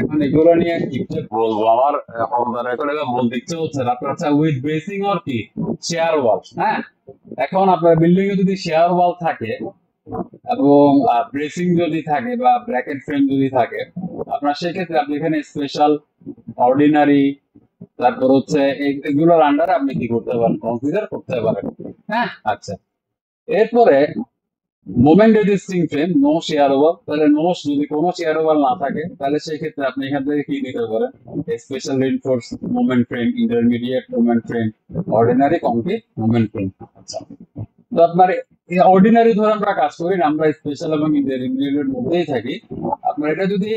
এখন এগুলো নিয়ে কি বলবো, আমার এখন বলতে ইচ্ছে হচ্ছে আপনার আচ্ছা উইথ বেসিং অর কি শেয়ার ওয়াল। হ্যাঁ, এখন আপনার বিল্ডিং এ যদি শেয়ার ওয়াল থাকে এবং ব্রেসিং যদি থাকে বা ব্র্যাকেট ফ্রেম যদি থাকে, আপনার সেক্ষেত্রে আপনি এখানে স্পেশাল, অর্ডিনারি, তারপর হচ্ছে এগুলোর আন্ডারে আপনি কি করতে পারেন, কনসিডার করতে পারেন। হ্যাঁ, আচ্ছা। এরপরে moment resisting frame no shareable, তাহলে নো, যদি কোনো শেয়ারেবল না থাকে তাহলে সেই ক্ষেত্রে আপনি এখান থেকে কি নিতে পারেন, special reinforce moment frame, intermediate moment frame, ordinary complete moment frame. আচ্ছা, তো আপনার অর্ডিনারি ধরে আমরা কাজ করি না, আমরা স্পেশাল এবং ইন্টারমিডিয়েটের মধ্যেই থাকি। আপনার এটা যদি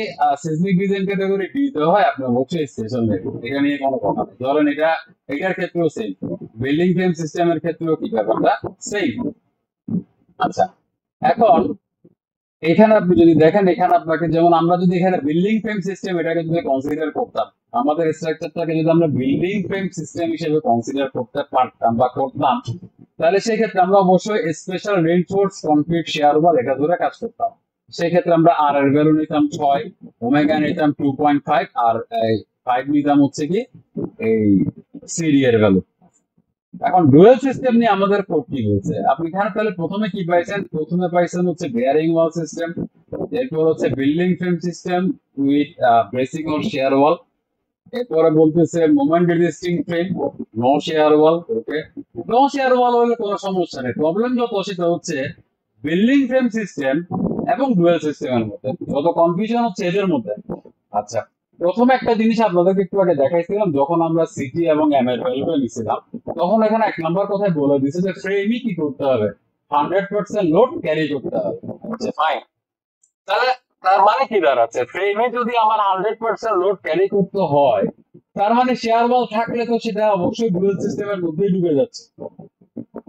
সিসমিক ডিজাইন ক্যাটাগরি দিতে হয় আপনি অবশ্যই স্পেশাল নেবেন, এটা নিয়ে কোনো কথা নেই। ধরেন এটার ক্ষেত্রেও সেম, বিল্ডিং ফ্রেম সিস্টেমের ক্ষেত্রেও কি ব্যাপারটা সেম। আচ্ছা, এখন এখানে আপনি যদি দেখেন, এখানে আপনাকে যেমন আমরা যদি এখানে বিল্ডিং ফ্রেম সিস্টেম এটাকে যদি কনসিডার করতাম, আমাদের স্ট্রাকচারটাকে যদি আমরা বিল্ডিং ফ্রেম সিস্টেম হিসেবে কনসিডার করতে পারতাম বা করতাম, তাহলে সেই ক্ষেত্রে আমরা অবশ্যই স্পেশাল রিইনফোর্স কনক্রিট শেয়ারওয়াল এটা ধরে কাজ করতাম। সেই ক্ষেত্রে আমরা আর এর ভ্যালু নিতাম 6, ওমেগা নিতাম 2.5, আর 5 নিতাম হচ্ছে কি এই সিডি এর ভ্যালু। এখন ডুয়েল সিস্টেম নিয়ে আমাদের কোড কি বলছে, আপনি এখানে তাহলে প্রথমে কি পাইছেন, প্রথমে পাইছেন হচ্ছে বেয়ারিং ওয়াল সিস্টেম, এরপর হচ্ছে building frame system with bracing or shear wall, এরপরে বলতেছে moment resisting frame no shear wall. Okay, no shear wall হলে কোনো সমস্যা নেই, প্রবলেম যত সেটা হচ্ছে বিল্ডিং ফ্রেম সিস্টেম এবং ডুয়েল সিস্টেমের মধ্যে, যত কনফিউশন হচ্ছে এদের মধ্যে। আচ্ছা, প্রথমে একটা জিনিস আপনাদেরকে একটু আগে দেখাইছিলাম, যখন আমরা সিটি এবং এম এর ভ্যালুটা নিছিলাম তখন এখানে 1 নম্বর কথায় বলে দিছে যে ফ্রেমই কি করতে হবে, 100% লোড ক্যারি করতে হবে। আচ্ছা, ফাইন। তাহলে তার মানে কি দাঁড়াচ্ছে, ফ্রেমে যদি আমার 100% লোড ক্যারি করতে হয়, তার মানে শেয়ার ওয়াল থাকলে তো সেটা অবশ্যই ডুয়েল সিস্টেমের মধ্যেই ঢুকে যাচ্ছে।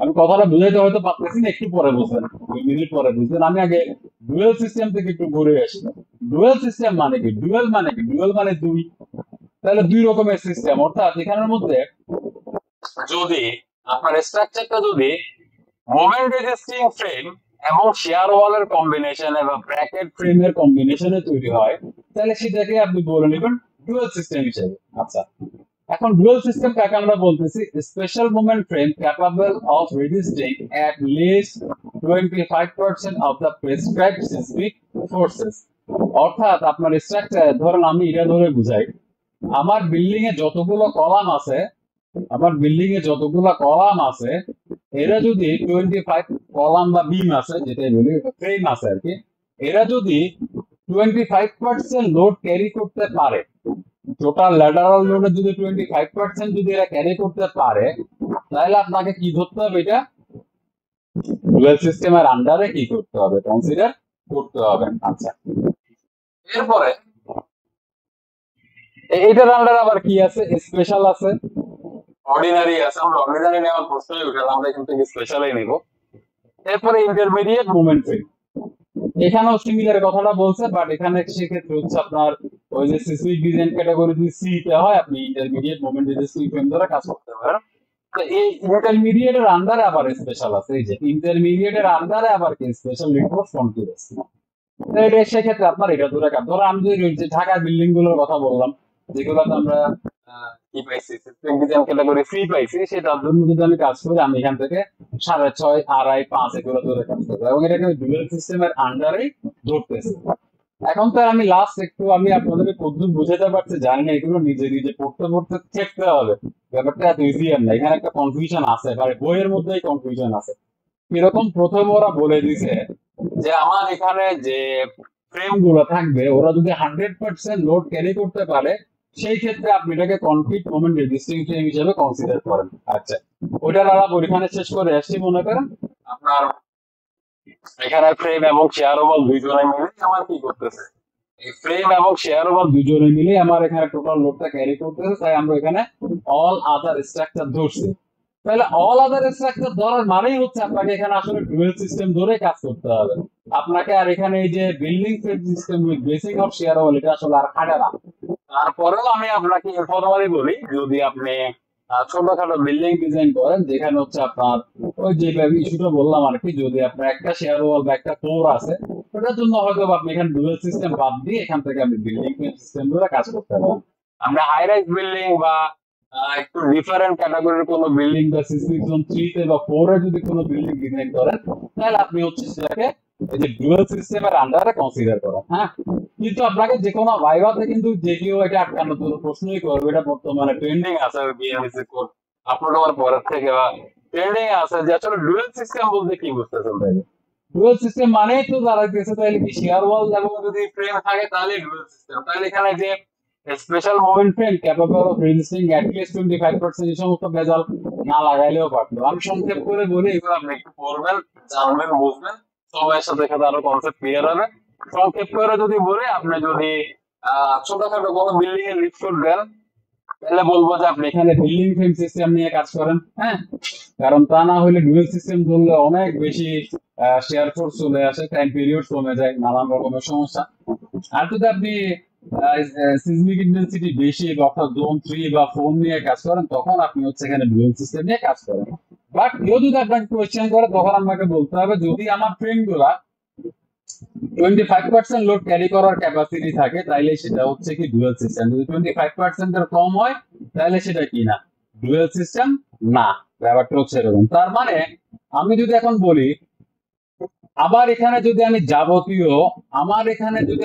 আমি কথাটা বুঝাইতে হয়তো পারতেছি না, একটু পরে বুঝবেন, 2 মিনিট পরে বুঝবেন। আমি আগে ডুয়েল সিস্টেম থেকে একটু ঘুরে আসি। ডুয়েল সিস্টেম মানে কি, ডুয়েল মানে কি, ডুয়েল মানে 2, তাহলে 2 রকমের সিস্টেম, অর্থাৎ এখানের মধ্যে যদি আপনার স্ট্রাকচারটা যদি মোমেন্ট রেজিস্টিং ফ্রেম এবং শেয়ার ওয়ালের কম্বিনেশনে বা ব্র্যাকেট ফ্রেমের কম্বিনেশনে তৈরি হয়, তাহলে সেটাকে আপনি বলে নেবেন ডুয়াল সিস্টেম হিসেবে। আচ্ছা, এখন ডুয়াল সিস্টেম কাকে আমরা বলতেছি, special moment frame capable of resisting at least 25% of the prescribed seismic forces। অর্থাৎ আপনার স্ট্রাকচার, ধরেন আমি এটা ধরে বুঝাই, আমার বিল্ডিং এ যতগুলো কলাম আছে, এরা যদি 25 কলাম বা বিম আছে, যেটাই বলি ফ্রেম আছে আর কি, এরা যদি 25% লোড ক্যারি করতে পারে, টোটাল ল্যাটারাল লোডের যদি 25% যদি এরা ক্যারি করতে পারে, তাহলে আপনাকে কি ধরতে হবে, এটা ডুয়াল সিস্টেমের আন্ডারে কি করতে হবে, কনসিডার করতে হবে। আচ্ছা, এরপরে এইটার আন্ডারে আবার কি আছে, স্পেশাল আছে, অর্ডিনারি আছে। আমরা অর্ডিনারি নেওয়ার প্রশ্নই উঠে না, আমরা এখান থেকে স্পেশালই নিব। এরপরে ইন্টারমিডিয়েট মোমেন্ট ফ্রেম, এখানেও সিমিলার কথাটা বলছে, বাট এখানে সেক্ষেত্রে হচ্ছে আপনার ওই যে সিসমিক ডিজাইন ক্যাটাগরি যদি সি তে হয়, আপনি ইন্টারমিডিয়েট মোমেন্ট রেজিস্টিং ফ্রেম ধরে কাজ করতে পারেন। তো এই ইন্টারমিডিয়েটের আন্ডারে আবার স্পেশাল আছে, এই যে ইন্টারমিডিয়েটের আন্ডারে আবার কি স্পেশাল রিইনফোর্স কনক্রিট আছে। তো এটা সেক্ষেত্রে আপনার এটা ধরে কাজ, ধরো আমি যে ঢাকার বিল্ডিং গুলোর কথা বললাম, যেগুলোতে আমরা কি পাইছি, সিস্টেম ডিজাইন ক্যাটাগরি ফ্রি পাইছি, সেটার জন্য যদি আমি কাজ করি, আমি এখান থেকে 6.5, 2.5, 5 এগুলো ধরে কাজ করবো, এবং এটাকে ডুয়াল সিস্টেমের আন্ডারেই ধরতেছি। এখন তো আমি লাস্ট একটু আমি আপনাদেরকে কতদূর বুঝাতে পারছি জানি না, এগুলো নিজে নিজে পড়তে পড়তে দেখতে হবে, ব্যাপারটা এত ইজি আর না, এখানে একটা কনফিউশন আছে, মানে বইয়ের মধ্যেই কনফিউশন আছে। এরকম প্রথমে ওরা বলে দিছে যে আমার এখানে যে ফ্রেম গুলো থাকবে, ওরা যদি 100% লোড ক্যারি করতে পারে, সেই ক্ষেত্রে আপনি এটাকে কনক্রিট মোমেন্ট রেজিস্টিং ফ্রেম হিসেবে কনসিডার করেন। আচ্ছা, ওইটার আলাপ ওইখানে শেষ করে আসছি, মনে করেন আপনার এখানে ফ্রেম এবং শেয়ার ওভার দুইজনে মিলে আমার কি করতেছে, এই ফ্রেম এবং শেয়ার ওভার দুইজনে মিলে আমার এখানে টোটাল লোডটা ক্যারি করতেছে, তাই আমরা এখানে অল আদার স্ট্রাকচার ধরছি। তাহলে অল আদার স্ট্রাকচার ধরার মানেই হচ্ছে আপনাকে এখানে আসলে ডুয়াল সিস্টেম ধরে কাজ করতে হবে আপনাকে, আর এখানে এই যে building frame system with basin of share over এটা আসলে আর খাটে না। তারপরেও আমি আপনাকে ইনফরমালি বলি, যদি আপনি ছোটখাটো বিল্ডিং ডিজাইন করেন, যেখানে হচ্ছে আপনার ওই যে ইস্যুটা বললাম আর কি, যদি আপনার একটা শেয়ার ওয়াল বা একটা ফ্লোর আছে, ওটার জন্য হয়তো আপনি এখানে ডুয়াল সিস্টেম বাদ দিয়ে এখান থেকে আপনি বিল্ডিং সিস্টেম ধরে কাজ করতে পারেন। আমরা হাই রাইজ বিল্ডিং বা একটু ডিফারেন্ট ক্যাটাগরির কোনো বিল্ডিং বা সিসমিক জোন 3 তে বা 4 এ যদি কোনো বিল্ডিং ডিজাইন করেন, তাহলে আপনি হচ্ছে সেটাকে এই যে ডুয়াল সিস্টেমের আন্ডারে কনসিডার করা। হ্যাঁ, কিন্তু আপনাকে যে কোনো ভাইভাতে কিন্তু যে কেউ এটা আটকানোর জন্য প্রশ্নই করবে, এটা বর্তমানে ট্রেন্ডিং আছে বিএমএসসি কোড আপলোড হওয়ার পরের থেকে, বা ট্রেন্ডিং আছে যে আসলে ডুয়াল সিস্টেম বলতে কি বুঝতেছেন তাই? ডুয়াল সিস্টেম মানেই তো যারা গেছে তাহলে কি শেয়ার ওয়াল এবং যদি ফ্রেম থাকে তাহলে ডুয়াল সিস্টেম। তাহলে এখানে যে special movement frame capable of resisting at least 25% এই সমস্ত ভেজাল না লাগাইলেও পারতো। আমি সংক্ষেপ করে বলি, এগুলো আপনি একটু পড়বেন, জানবেন, বুঝবেন, সময়ের সাথে সাথে আরো কনসেপ্ট ক্লিয়ার হবে। সংক্ষেপ করে যদি বলি, আপনি যদি ছোটখাটো কোনো বিল্ডিং এর লিফট দেন তাহলে বলবো যে আপনি এখানে বিল্ডিং ফ্রেম সিস্টেম নিয়ে কাজ করেন। হ্যাঁ, কারণ তা না হলে ডুয়েল সিস্টেম ধরলে অনেক বেশি শেয়ার ফোর্স চলে আসে, টাইম পিরিয়ড কমে যায়, নানান রকমের সমস্যা। আর যদি আপনি সিজমিক ইন্টেন্সিটি বেশি অর্থাৎ জোন 3 বা 4 নিয়ে কাজ করেন, তখন আপনি হচ্ছে এখানে ডুয়েল সিস্টেম নিয়ে কাজ করেন। বাট কেউ যদি আপনাকে কোয়েশ্চেন করে, তখন আমাকে বলতে হবে যদি আমার ফ্রেম গুলা 25% লোড ক্যারি করার ক্যাপাসিটি থাকে তাইলে সেটা হচ্ছে কি ডুয়াল সিস্টেম। যদি 25% এর কম হয় তাহলে সেটা কি না, ডুয়াল সিস্টেম না। ব্যাপারটা হচ্ছে এরকম। তার মানে আমি যদি এখন বলি, আবার এখানে যদি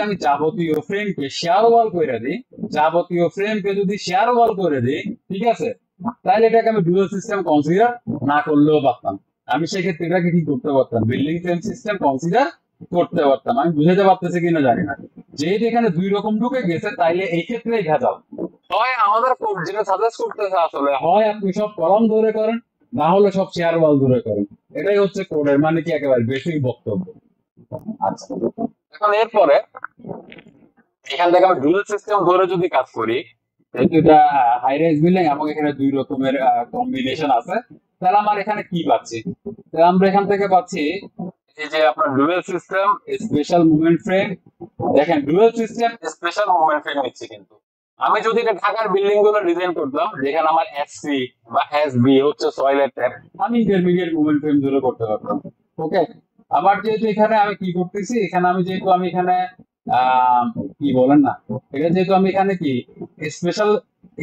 আমি যাবতীয় ফ্রেমকে শেয়ার ওয়াল করে দিই, যাবতীয় ফ্রেমকে যদি শেয়ার ওয়াল করে দিই, ঠিক আছে, তাহলে এটাকে আমি ডুয়াল সিস্টেম কনসিডার না করলেও পারতাম। আমি সেক্ষেত্রে এটাকে কি করতে পারতাম, বিল্ডিং ফ্রেম সিস্টেম কনসিডার করতে পারতাম। আমি বুঝাতে পারতেছি কিনা জানি না। যেহেতু এখানে দুই রকম ঢুকে গেছে, তাইলে এই ক্ষেত্রে ভেজাল। হয় আমাদের যেটা সাজেস্ট করতেছে আসলে, হয় আপনি সব কলাম ধরে করেন, না হলে সব শেয়ার ওয়াল ধরে করেন। এটাই হচ্ছে কোডের মানে কি একেবারে বেশি বক্তব্য। আচ্ছা, এখন এরপরে এখান থেকে আমি ডুয়াল সিস্টেম ধরে যদি কাজ করি, যেহেতু এটা হাই রাইজ বিল্ডিং এবং এখানে দুই রকমের কম্বিনেশন আছে, তাহলে আমার এখানে কি পাচ্ছি? তাহলে আমরা এখান থেকে পাচ্ছি এই যে আপনার dual system special movement frame. দেখেন dual system special movement frame নিচ্ছে, কিন্তু আমি যদি এটা ঢাকার বিল্ডিং গুলো ডিজাইন করতাম যেখানে আমার এসসি বা এসবি হচ্ছে সয়েলের ট্যাপ, আমি ইন্টারমিডিয়েট মুভমেন্ট ফ্রেম ধরে করতে পারতাম। ওকে, আবার যেহেতু এখানে আমি কি করতেছি, এখানে আমি যেহেতু আমি এখানে কি বলেন না, এটা যেহেতু আমি এখানে কি স্পেশাল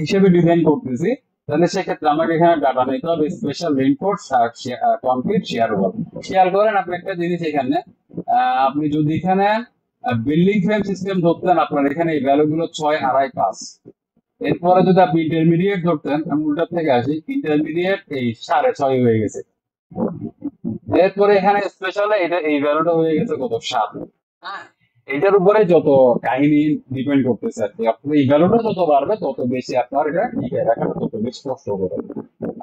হিসেবে ডিজাইন করতেছি, তাহলে সেক্ষেত্রে আমাকে এখানে ডাটা নিতে হবে স্পেশাল রেইনফোর্স কংক্রিট শেয়ার ওয়াল। খেয়াল করেন আপনি একটা জিনিস, এখানে আপনি যদি এখানে বিল্ডিং ফ্রেম সিস্টেম ধরতেন, আপনার এখানে এই ভ্যালু গুলো 6, 2.5, 5। এরপরে যদি আপনি ইন্টারমিডিয়েট ধরতেন, আমি উল্টার থেকে আসি, ইন্টারমিডিয়েট এই 6.5 হয়ে গেছে। এরপরে এখানে স্পেশাল এটা এই ভ্যালুটা হয়ে গেছে কত, 7। হ্যাঁ, এটার উপরে যত কাহিনী ডিপেন্ড করতেছে আর কি। আপনার এই ভ্যালুটা যত বাড়বে তত বেশি আপনার এটা টিকে রাখাটা তত বেশি কষ্ট হবে।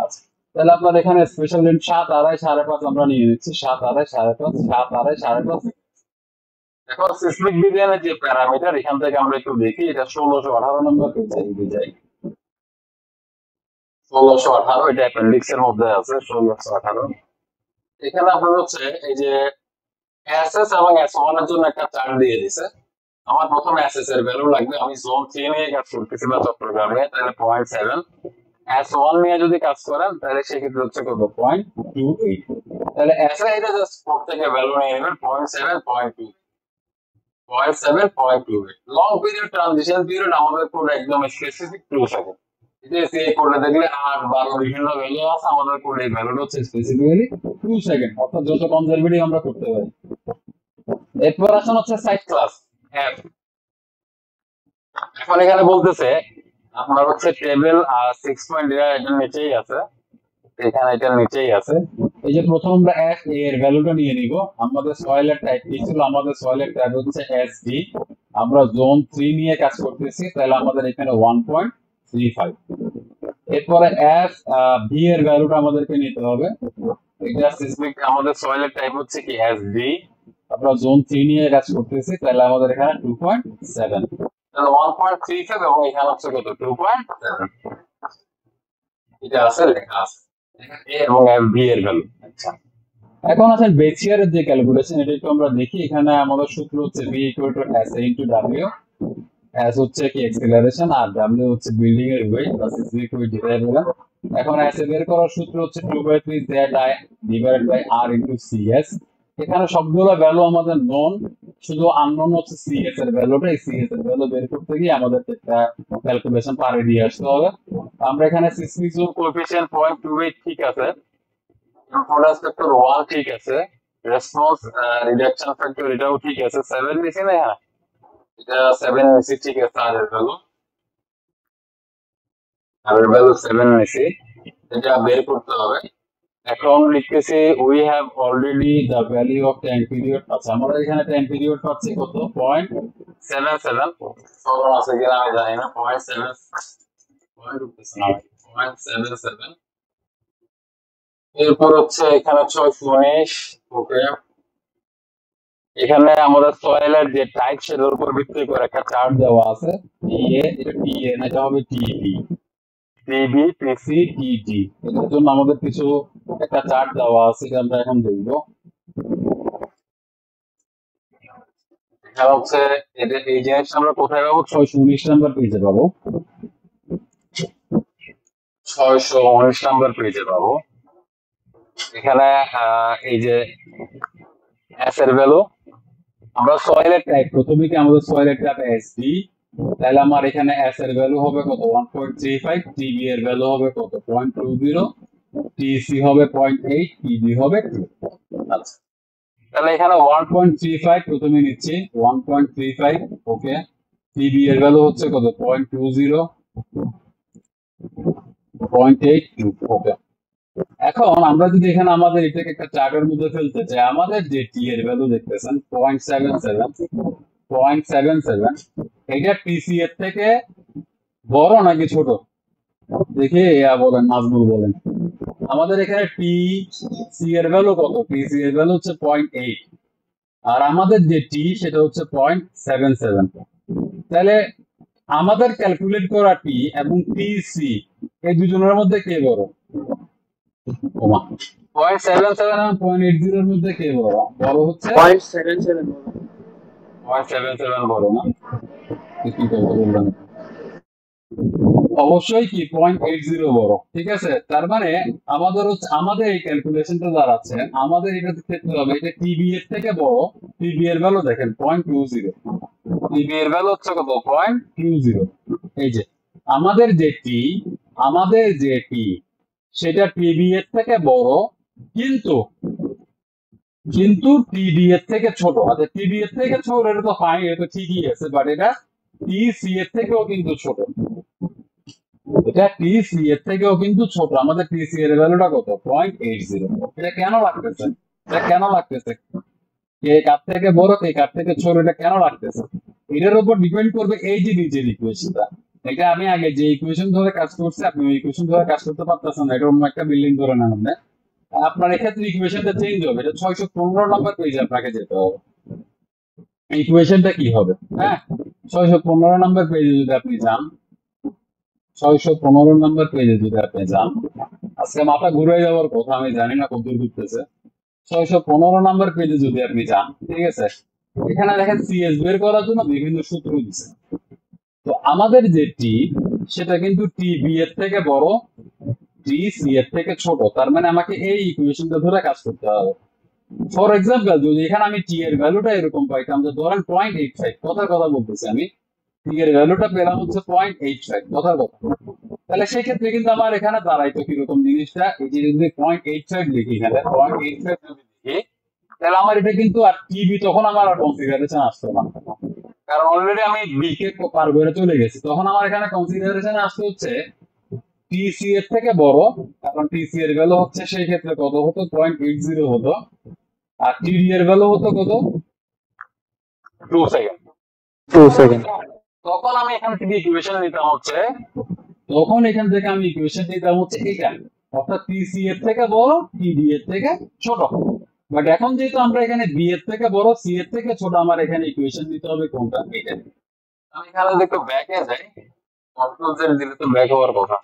আচ্ছা, তাহলে আপনার এখানে স্পেশাল রেট 7, 2.5, 5.5 আমরা নিয়ে নিচ্ছি। 7, 2.5, 5.5, 7, 2.5, 5.5। এখন সিসমিক ডিজাইনের যে প্যারামিটার, এখান থেকে আমরা একটু দেখি, এটা 1618 নম্বর পেজে যাই। 1618 এটা অ্যাপেন্ডিক্স এর মধ্যে আছে। 1618 এখানে আপনার হচ্ছে এই যে এসএস এবং এস1 এর জন্য একটা চার্ট দিয়ে দিছে। আমার প্রথমে এসএস এর ভ্যালু লাগবে, আমি জোন 3 নিয়ে কাজ করতেছি বা চট্টগ্রামে, তাহলে 0.7। এস1 নিয়ে যদি কাজ করেন তাহলে সেক্ষেত্রে হচ্ছে কত, 0.28। তাহলে এস এটা জাস্ট কোড থেকে ভ্যালু নিয়ে নেবেন 0.7, 0.28। লং পিরিয়ড ট্রানজিশন পিরিয়ড আমাদের কোড একদম স্পেসিফিক 2 সেকেন্ড। এটা এই কোডে দেখলে 8, 12 বিভিন্ন ভ্যালু আছে, আমাদের কোডে এই ভ্যালুটা হচ্ছে স্পেসিফিক্যালি 2 সেকেন্ড, অর্থাৎ যত কনজারভেটিভ আমরা করতে পারি। এরপর আসুন হচ্ছে সাইট ক্লাস এফ। এখন এখানে বলতেছে আপনার হচ্ছে টেবিল 6 এটার নিচেই আছে, এখানে এটার নিচেই আছে। এই যে প্রথম আমরা এফ এর ভ্যালুটা নিয়ে নিব। আমাদের সয়েলের টাইপ কি ছিল, আমাদের সয়েলের টাইপ হচ্ছে এসডি। আমরা জোন 3 নিয়ে কাজ করতেছি, তাহলে আমাদের এখানে 1.35। এরপরে এফ ভি এর ভ্যালুটা আমাদেরকে নিতে হবে। এটা সিসমিক আমাদের সয়েলের টাইপ হচ্ছে কি এসডি, আমরা জোন 3 নিয়ে কাজ করতেছি, তাহলে আমাদের এখানে 2.7। তাহলে 1.35 এবং এখানে হচ্ছে কত, 2.7। এটা আছে লেখা আছে এবং এফবি এর ভ্যালু। আচ্ছা, এখন আসেন বেসিয়ারের যে ক্যালকুলেশন, এটা একটু আমরা দেখি। এখানে আমাদের সূত্র হচ্ছে v = s * w। s হচ্ছে কি অ্যাক্সিলারেশন আর w হচ্ছে বিল্ডিং এর ওয়েট বা সিসমিক ওয়েট যেটাই বলেন। এখন s বের করার সূত্র হচ্ছে 2/3 zi / r * cs। এখানে সবগুলো ভ্যালু আমাদের নন, শুধু আননোন হচ্ছে cs এর ভ্যালুটা। এই cs এর ভ্যালু বের করতে গিয়ে আমাদের একটা ক্যালকুলেশন পারে দিয়ে আসতে হবে। আমরা এখানে সিসমিক জোন কোএফিসিয়েন্ট 0.28 ঠিক আছে, ইম্পর্টেন্স ফ্যাক্টর 1 ঠিক আছে, রেসপন্স রিডাকশন ফ্যাক্টর এটাও ঠিক আছে 7 নিছি না, হ্যাঁ এটা 7 নিছি, ঠিক আছে। আর ভ্যালু 7 নিছি, এটা বের করতে হবে। এখন লিখতেছি we have already the value of time period. আচ্ছা আমরা এখানে টাইম পিরিয়ড পাচ্ছি কত, 0.77। ফর্মুলা আছে কিনা আমি জানি না, 0.77। এরপর হচ্ছে এখানে 619। ওকে, এখানে আমাদের সয়েলের যে টাইপ সেটার উপর ভিত্তি করে একটা চার্ট দেওয়া আছে। টিএ, এটা টিএ না, এটা হবে টিবি, টিবি, টিসি, টিটি। এটার জন্য আমাদের কিছু একটা চার্ট দেওয়া আছে, এটা আমরা এখন দেখবো। এখানে হচ্ছে এই জিনিসটা আমরা কোথায় পাবো, 619 নাম্বার পেজে পাবো, 619 নাম্বার পেজে পাবো। এখানে এই যে এস এর ভ্যালু, আমরা সয়েলের টাইপ, প্রথমে কি আমাদের সয়েলের টাইপ এসডি, তাহলে আমার এখানে এস এর ভ্যালু হবে কত, 1.35, টিবি এর ভ্যালু হবে কত, 0.20, টিসি হবে 0.8, টিবি হবে 2। আচ্ছা, তাহলে এখানে 1.35 প্রথমে নিচ্ছি, 1.35। ওকে, টিবি এর ভ্যালু হচ্ছে কত, 0.20, 0.82। ওকে, এখন আমরা যদি এখানে আমাদের এটাকে একটা চার্টের মধ্যে ফেলতে চাই, আমাদের যে টি এর ভ্যালু দেখতেছেন 0.77, এটা টিসি এর থেকে বড় নাকি ছোট, দেখি বলেন, নাজমুল বলেন। আমাদের এখানে টি সি এর ভ্যালু কত, টি সি এর ভ্যালু হচ্ছে 0.8, আর আমাদের যে টি সেটা হচ্ছে 0.77। তাহলে আমাদের ক্যালকুলেট করা টি এবং টি সি এই দুজনের মধ্যে কে বড়, 0.77 এবং 0.80 এর মধ্যে কে বড়, বড় হচ্ছে 0.77 0.77 বড় না, কি কথা বলবেন, অবশ্যই কি 0.80 বড়, ঠিক আছে। তার মানে আমাদের হচ্ছে, আমাদের এই ক্যালকুলেশনটা দাঁড়াচ্ছে, আমাদের এটা ক্ষেত্রে হবে এটা টিবি এর থেকে বড়। টিবি এর ভ্যালু দেখেন 0.20, টিবি এর ভ্যালু হচ্ছে কত, 0.20। এই যে আমাদের যে টি, সেটা টিবি এর থেকে বড়, কিন্তু টিবি এর থেকে ছোট। আচ্ছা, টিবি এর থেকে ছোট এটা তো ফাইন, এটা তো ঠিকই আছে, বাট এটা টিসি এর থেকেও কিন্তু ছোট, এটা টিসি এর থেকেও কিন্তু ছোট। আমাদের টিসি এর ভ্যালুটা কত, 0.80। এটা কেন লাগতেছে, কে কার থেকে বড়, কে কার থেকে ছোট, এটা কেন লাগতেছে, এটার উপর ডিপেন্ড করবে এই যে নিচের ইকুয়েশনটা। এটা আমি আগে যে ইকুয়েশন ধরে কাজ করছি, আপনি ওই ইকুয়েশন ধরে কাজ করতে পারতেছেন না, এটা অন্য একটা বিল্ডিং ধরে নেন আপনি, আপনার এক্ষেত্রে ইকুয়েশনটা চেঞ্জ হবে। এটা 615 নম্বর পেজে আপনাকে যেতে হবে, ইকুয়েশনটা কি হবে, হ্যাঁ 615 নম্বর পেজে যদি আপনি যান, 615 নম্বর পেজে যদি আপনি যান, আজকে মাথা ঘুরে যাওয়ার কথা, আমি জানি না কত দূর ঘুরতেছে। 615 নম্বর পেজে যদি আপনি যান, ঠিক আছে, এখানে দেখেন সিএস বের করার জন্য বিভিন্ন সূত্র দিচ্ছে। তো আমাদের যে টি সেটা কিন্তু টি বি এর থেকে বড়, টি সি এর থেকে ছোট। তার মানে আমাকে এই ইকুয়েশনটা ধরে কাজ করতে হবে। ফর এক্সাম্পল, যদি এখানে আমি টি এর ভ্যালুটা এরকম পাইতাম যে ধরেন 0.85, কথার কথা বলতেছি আমি, টি এর ভ্যালুটা পেলাম হচ্ছে 0.85, কথার কথা, তাহলে সেই ক্ষেত্রে কিন্তু আমার এখানে দাঁড়াইতো কিরকম জিনিসটা, এই যে যদি 0.85 লিখি, এখানে 0.85 যদি লিখি, তাহলে আমার এটা কিন্তু আর টিবি তখন আমার আর কনসিডারেশন আসতো না, কারণ অলরেডি আমি বি কে পার করে চলে গেছি। তখন আমার এখানে কনসিডারেশনে আসতে হচ্ছে টিসি এর থেকে বড়, কারণ টিসি এর ভ্যালু হচ্ছে সেই ক্ষেত্রে কত হতো, 0.80 হতো, আর টিডি এর ভ্যালু হতো কত, 2 সেকেন্ড। তখন আমি এখান থেকে ইকুয়েশন নিতাম হচ্ছে, তখন এখান থেকে আমি ইকুয়েশন নিতাম হচ্ছে এটা, অর্থাৎ টিসি এর থেকে বড়, টিডি এর থেকে ছোট। বাট এখন যেহেতু আমরা এখানে বি এর থেকে বড়, সি এর থেকে ছোট, আমার এখানে ইকুয়েশন নিতে হবে কোনটা, এটা। আমি এখানে দেখো ব্যাকে যাই, কন্ট্রোল জেড দিলে তো ব্যাক হওয়ার কথা,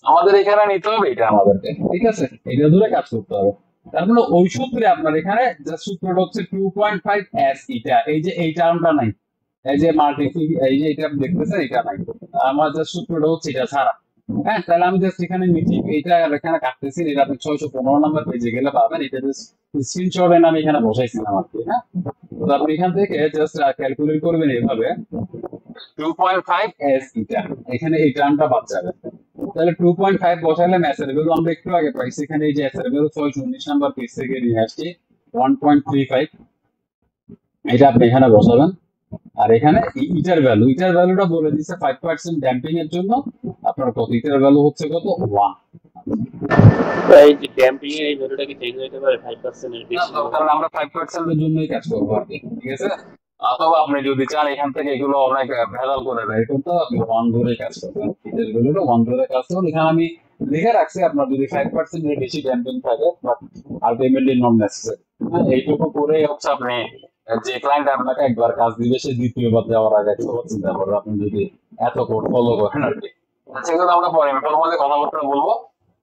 আমাদের এখানে নিতে হবে এটা আমাদেরকে, ঠিক আছে, এটা ধরে কাজ করতে হবে। তার মানে ওই সূত্রে আপনার এখানে যে সূত্রটা হচ্ছে 2.5 এস এটা, এই যে এই টার্মটা নাই, এই যে মাল্টিপ্লি, এই যে এটা দেখতেছেন এটা নাই, আমার যে সূত্রটা হচ্ছে এটা ছাড়া, হ্যাঁ। তাহলে আমি জাস্ট এখানে নিচে এটা এখানে কাটতেছি, এটা আপনি 615 নম্বর পেজে গেলে পাবেন, এটা জাস্ট স্ক্রিনশট এনে আমি এখানে বসাইছিলাম আর কি, হ্যাঁ। তো আপনি এখান থেকে জাস্ট ক্যালকুলেট করবেন এইভাবে, 2.5 এস এটা, এখানে এই টার্মটা বাদ যাবে, তাহলে 2.5 বসাইলাম, এস এর ভ্যালু আমরা একটু আগে পাইছি, এখানে এই যে এস এর ভ্যালু 619 নাম্বার পেজ থেকে নিয়ে আসছি 1.35, এটা আপনি এখানে বসাবেন। আর এখানে ইটার ভ্যালুটা বলে দিচ্ছে 5% ড্যাম্পিং এর জন্য আপনার কত, ইটার ভ্যালু হচ্ছে কত 1। তো এই যে ড্যাম্পিং এর এই ভ্যালুটা কি চেঞ্জ হতে পারে 5% এর বেশি? কারণ আমরা 5% এর জন্যই কাজ করবো আর কি, ঠিক আছে। অথবা আপনি যদি চান এখান থেকে এগুলো অনেক ভেজাল করে বের করতে, আপনি 1 ধরে কাজ করবেন, ইটার ভ্যালুটা 1 ধরে কাজ করুন। এখানে আমি লিখে রাখছি আপনার যদি 5% এর বেশি ড্যাম্পিং থাকে, বাট আলটিমেটলি নন নেসেসারি। এইটুকু করেই হচ্ছে আপনি যে ক্লায়েন্ট আপনাকে একবার কাজ দিবে সে দ্বিতীয়বার দেওয়ার আগে একবার চিন্তা করবে, আপনি যদি এত কোড ফলো করেন আর কি। সেগুলো আমরা পরে ইনফরমালি কথাবার্তা বলবো।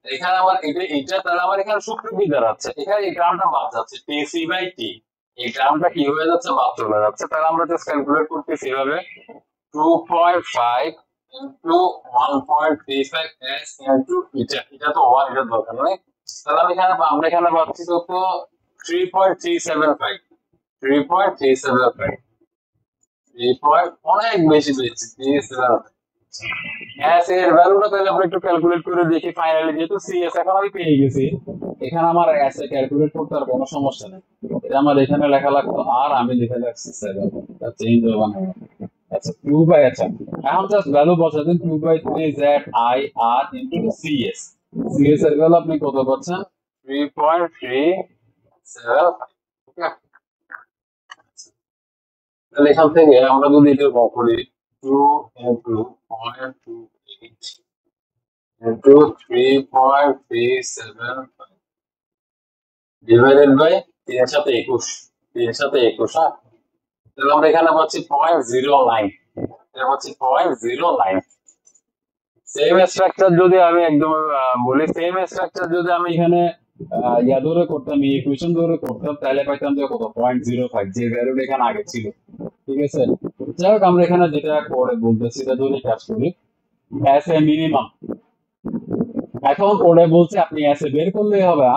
এখানে আমার এটা তাহলে আমার এখানে সূত্র কি দাঁড়াচ্ছে, এখানে এই গ্রামটা বাদ যাচ্ছে, টিসি বাই টি, এই গ্রামটা কি হয়ে যাচ্ছে, বাদ চলে যাচ্ছে। তাহলে আমরা জাস্ট ক্যালকুলেট করতেছি এভাবে 2.5 ইনটু 1.35 এস ইনটু এটা তো 1, এটা দরকার নেই। তাহলে আমরা এখানে পাচ্ছি কত 3.375, 3.375, অনেক বেশি পেয়েছি 3.7। এস এর ভ্যালুটা তাহলে আমরা একটু ক্যালকুলেট করে দেখি ফাইনালি, যেহেতু সিএস এখন আমি পেয়ে গেছি, এখানে আমার এস এ ক্যালকুলেট করতে আর কোনো সমস্যা নেই। এটা আমার এখানে লেখা লাগতো আর, আমি লিখে রাখছি 7, এটা চেঞ্জ হবে না। আচ্ছা 2 বাই, আচ্ছা এখন জাস্ট ভ্যালু বসাতেন 2/3 Z I R into CS. CS এর ভ্যালু আপনি কত পাচ্ছেন 3.375। তাহলে এখান থেকে আমরা যদি এটা করি 2 ইনটু 0.28 into 3.375 divided by 3 সাথে 21, হ্যাঁ। তাহলে আমরা এখানে পাচ্ছি 0.09, এটা পাচ্ছি 0.09। সেম স্ট্রাকচার যদি আমি একদম বলি, সেম স্ট্রাকচার যদি আমি এখানে ইয়া ধরে করতাম, ইকুয়েশন ধরে করতাম, তাহলে পাইতাম যে কত 0.05, যে ভ্যালুটা এখানে আগে ছিল, ঠিক আছে। যাই হোক আমরা এখানে যেটা করে বলতেছি সেটা ধরে কাজ করি, অ্যাস এ মিনিমাম। এখন কোডে বলছে আপনি এসে বের করলেই হবে,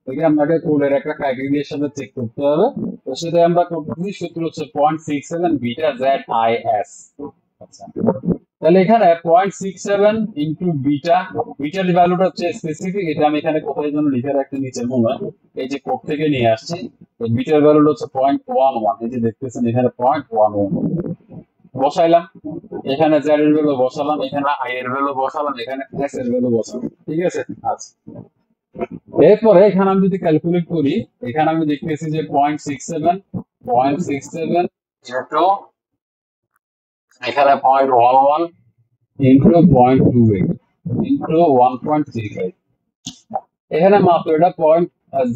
এখানে আপনাকে কোডের একটা ক্রাইটেরিয়ার সাথে চেক করতে হবে, তো সেটা আমরা করতেছি। সূত্র হচ্ছে 0.67 বিটা জেড আই এস। আচ্ছা তাহলে এখানে 0.67 ইনটু বিটার ভ্যালুটা হচ্ছে স্পেসিফিক, এটা আমি এখানে কোথায় যেন লিখে রাখতে নিচে মনে হয়, এই যে কোড থেকে নিয়ে আসছি। বিটার ভ্যালুটা হচ্ছে 0.11, এই যে দেখতেছেন এখানে 0.11 বসাইলাম, এখানে জেড এর ভ্যালু বসালাম, এখানে আই এর ভ্যালু বসালাম, এখানে এস এর ভ্যালু বসালাম, ঠিক আছে। আচ্ছা এরপরে এখানে আমি যদি ক্যালকুলেট করি, এখানে আমি দেখতেছি যে 0.67 ইনটু এখানে 0.11 ইনটু 0.28 ইনটু 1.35, এখানে মাত্র এটা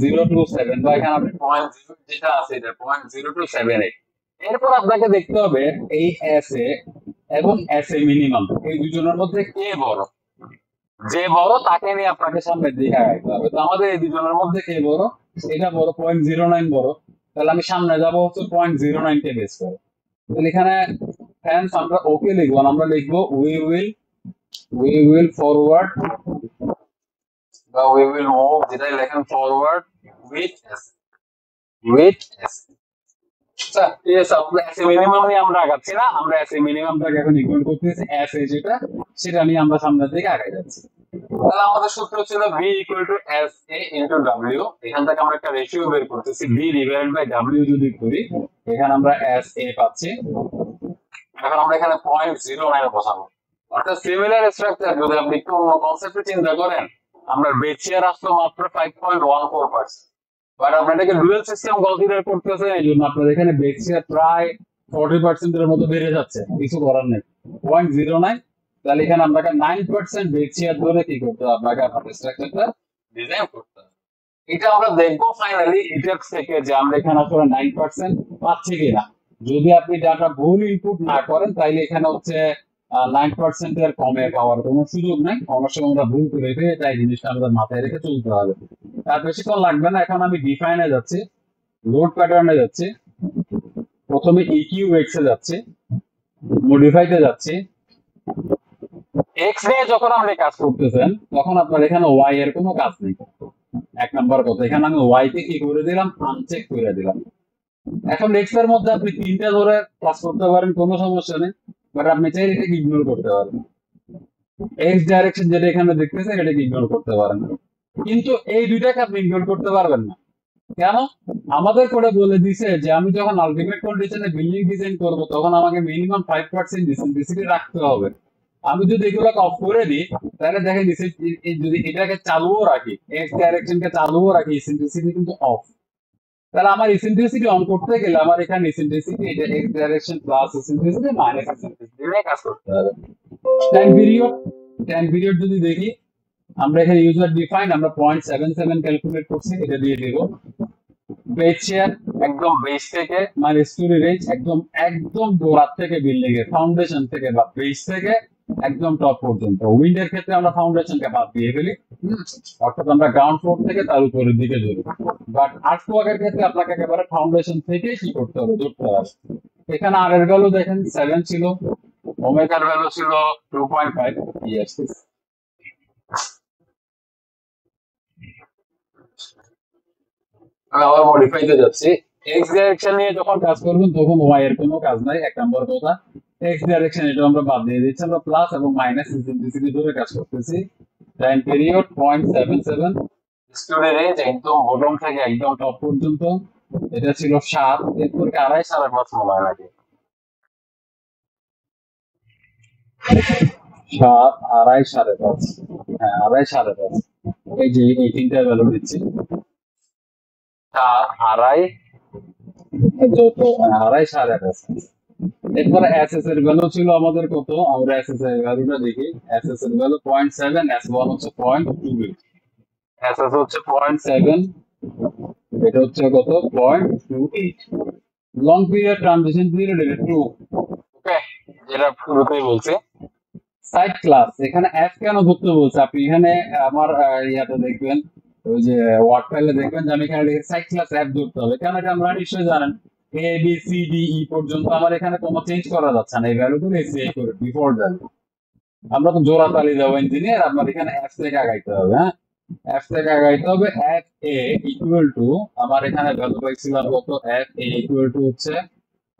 0.027 বা এখানে আপনি 0.0 যেটা আছে এটা 0.0278। এরপর আপনাকে দেখতে হবে এই এস এ এবং এস এ মিনিমাম, এই দুজনের মধ্যে কে বড়, যে বড় তাকে নিয়ে আপনাকে সামনে দিকে আগাইতে হবে। তো আমাদের এই দুজনের মধ্যে কে বড়, এটা বড়, 0.09 বড়, তাহলে আমি সামনে যাব হচ্ছে 0.09 কে বেস করে। তাহলে এখানে ফ্রেন্ডস আমরা ওকে লিখবো, আমরা লিখবো উই উইল ফরওয়ার্ড বা উই উইল মুভ, যেটাই লেখেন ফরওয়ার্ড উইথ এস। আচ্ছা ঠিক আছে, আমরা এস এ মিনিমাম নিয়ে আমরা আগাচ্ছি না, আমরা এস এ মিনিমামটাকে এখন ইকুয়াল করতেছি এস এ যেটা, সেটা নিয়ে আমরা সামনের দিকে আগাই যাচ্ছি। তাহলে আমাদের সূত্র ছিল v equal to S A into W, এখান থেকে আমরা একটা রেশিও বের করতেছি, v ডিভাইডেড বাই ডব্লিউ যদি করি, এখানে আমরা এস এ পাচ্ছি। এখন আমরা এখানে 0.09 বসাবো, অর্থাৎ সিমিলার স্ট্রাকচার যদি আপনি একটু অন্য কনসেপ্টে চিন্তা করেন, আমরা বেস শেয়ার আসতো মাত্র 5.14%, বাট আপনার এটাকে ডুয়াল সিস্টেম কনসিডার করতেছে, এই জন্য আপনার এখানে বেস শেয়ার প্রায় 40% এর মতো বেড়ে যাচ্ছে, কিছু করার নেই 0.09। তাহলে এখানে আপনাকে 9% বেস শেয়ার ধরে কি করতে হবে, আপনাকে আপনার স্ট্রাকচারটা ডিজাইন করতে হবে। এটা আমরা দেখবো ফাইনালি ইটেক্স থেকে যে আমরা এখানে আসলে 9% পাচ্ছি কিনা। যদি আপনি ডাটা ভুল ইনপুট না করেন তাইলে এখানে হচ্ছে 9% এর কমে পাওয়ার কোনো সুযোগ নাই, অনেক সময় আমরা ভুল করে ফেলি, তাই জিনিসটা আমাদের মাথায় রেখে চলতে হবে। তার বেশিক্ষণ লাগবে না, এখন আমি ডিফাইনে যাচ্ছি, লোড প্যাটার্নে যাচ্ছি, প্রথমে EQX এ যাচ্ছি, মডিফাইতে যাচ্ছি। এক্স নিয়ে যখন আপনি কাজ করতেছেন তখন আপনার এখানে ওয়াই এর কোনো কাজ নেই, এক নাম্বার কথা। এখানে আমি ওয়াই কে কি করে দিলাম, আনচেক করে দিলাম। এখন এক্স এর মধ্যে আপনি 3টা ধরে কাজ করতে পারেন, কোনো সমস্যা নেই, বাট আপনি চাইলে এটাকে ইগনোর করতে পারেন। এক্স ডাইরেকশন যেটা এখানে দেখতেছেন এটাকে ইগনোর করতে পারেন, কিন্তু এই দুইটাকে আপনি ইগনোর করতে পারবেন না। কেন? আমাদের কোডে বলে দিছে যে আমি যখন আলটিমেট কন্ডিশনে বিল্ডিং ডিজাইন করব তখন আমাকে মিনিমাম 5% ইসেন্ট্রিসিটি রাখতে হবে। আমি যদি এগুলোকে অফ করে দিই তাহলে দেখেন যদি এটাকে চালুও রাখি, এক্স ডাইরেকশনকে চালুও রাখি, ইসেন্ট্রিসিটি কিন্তু অফ। তাহলে আমার ইসেন্ট্রিসিটি অন করতে গেলে আমার এখানে ইসেন্ট্রিসিটি এটা x direction plus eccentricity minus eccentricity নিয়ে কাজ করতে হবে। টাইম পিরিয়ড যদি দেখি, আমরা এখানে ইউজার ডিফাইন আমরা 0.77 ক্যালকুলেট করছি, এটা দিয়ে দেব। বেস শেয়ার একদম বেস থেকে মানে স্টোরি রেঞ্জ একদম একদম গোড়ার থেকে বিল্ডিং এর ফাউন্ডেশন থেকে বা বেস থেকে একদম টপ পর্যন্ত। উইন্ডের ক্ষেত্রে আমরা ফাউন্ডেশনকে বাদ দিয়ে ফেলি, অর্থাৎ আমরা গ্রাউন্ড ফ্লোর থেকে তার উপরের দিকে ধরি। বাট আর্টওয়ার্কের ক্ষেত্রে আপনাকে একেবারে ফাউন্ডেশন থেকে কি করতে হবে, ধরতে হবে। এখানে আর এর ভ্যালু দেখেন 7 ছিল, ওমেগার ভ্যালু ছিল 2.5। ইয়েস, আমি আবার মডিফাইতে যাচ্ছি। এক্স ডাইরেকশন নিয়ে যখন কাজ করবেন তখন ওয়াই এর কোনো কাজ নাই, এক নম্বর কথা। এক্স ডাইরেকশন এটা আমরা বাদ দিয়ে দিচ্ছি, আমরা প্লাস এবং মাইনাস ইসেন্ট্রিসিটি ধরে কাজ করতেছি। টাইম পিরিয়ড 0.77, স্টোরি রেঞ্জ একদম বটম থেকে একদম টপ পর্যন্ত এটা ছিল 7, এরপর 2.5 5.5 মনে হয় নাকি 7 2.5 5.5, হ্যাঁ 2.5 5.5। এই যে এই তিনটা ভ্যালু দিচ্ছি, 7 2.5 যত 2.5 5.5। এরপরে এসএস এর ভ্যালু ছিল আমাদের কত, আমরা এসএস এর ভ্যালুটা দেখি। এসএস এর ভ্যালু 0.7, S1 হচ্ছে 0.28, এসএস হচ্ছে 0.7, এটা হচ্ছে কত 0.28। লং পিরিয়ড ট্রানজিশন পিরিয়ড এটা 2। ওকে, যেটা শুরুতেই বলছে। সাইট ক্লাস এখানে এফ কেন ধরতে বলছে, আপনি এখানে আমার ইয়াতে দেখবেন, ওই যে ওয়ার্ড ফাইলে দেখবেন যে আমি এখানে সাইট ক্লাস এফ ধরতে হবে। কেন? এটা আমরা নিশ্চয়ই জানেন, A B C D E পর্যন্ত আমার এখানে কোনো চেঞ্জ করা যাচ্ছে না, এই ভ্যালুগুলো এসে করে ডিফল্ট ভ্যালু। আমরা তো জোড়া তালি দেবো ইঞ্জিনিয়ার, আপনার এখানে এফ থেকে আগাইতে হবে। হ্যাঁ, এফ থেকে আগাইতে হবে। এফ এ ইকুয়াল টু, আমার এখানে ভ্যালু পাইছিলাম কত, এফ এ ইকুয়াল টু হচ্ছে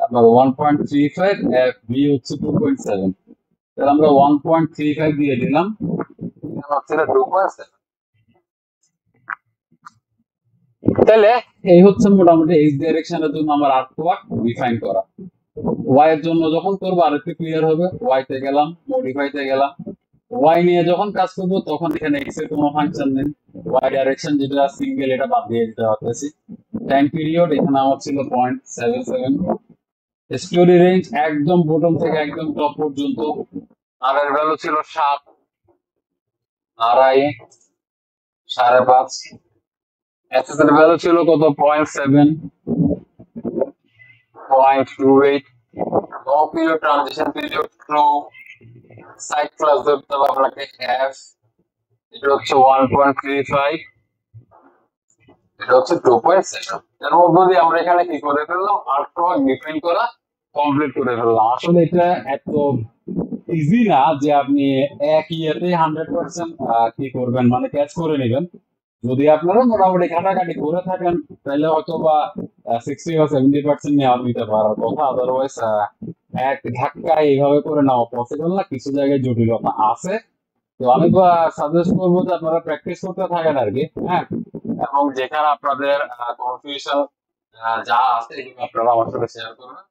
আপনার 1.35, এফ বি হচ্ছে 2.7। তাহলে আমরা 1.35 দিয়ে দিলাম, হচ্ছে 2.7। তাহলে এই হচ্ছে মোটামুটি এক্স ডাইরেকশনের জন্য আমার আর্টওয়ার্ক ডিফাইন করা। ওয়াই এর জন্য যখন করবো আরেকটু ক্লিয়ার হবে। ওয়াই তে গেলাম, মডিফাইতে গেলাম, ওয়াই নিয়ে যখন কাজ করবো তখন এখানে এক্স এর কোনো ফাংশন নেই, ওয়াই ডাইরেকশন যেটা সিঙ্গেল এটা বাদ দিয়ে দিতে পারতেছি। টাইম পিরিয়ড এখানে আমার ছিল 0.77, স্টোরি রেঞ্জ একদম বটম থেকে একদম টপ পর্যন্ত, আর এর ভ্যালু ছিল 7 2.5 5.5। এসএস এর ভ্যালু ছিল কত 0.7 0.28। Long period transition period 2। Side class ধরতে হবে আপনাকে এফ, এটা হচ্ছে 1.35, এটা হচ্ছে 2.7। এর মধ্যে দিয়ে আমরা এখানে কি করে ফেললাম, আর্টওয়ার্ক ডিফাইন করা কমপ্লিট করে ফেললাম। আসলে এটা এত ইজি না যে আপনি এক ইয়েতে 100% কি করবেন মানে ক্যাচ করে নেবেন। যদি আপনারা মোটামুটি ঘাটাঘাটি করে থাকেন তাহলে হয়তো বা 60 বা 70% নেওয়া নিতে পারার কথা, আদারওয়াইজ এক ধাক্কায় এইভাবে করে নেওয়া পসিবল না, কিছু জায়গায় জটিলতা আছে। তো আমি সাজেস্ট করবো যে আপনারা প্র্যাকটিস করতে থাকেন আর কি। হ্যাঁ, এবং যেখানে আপনাদের কনফিউশন যা আছে এগুলো আপনারা আমার সাথে শেয়ার করবেন।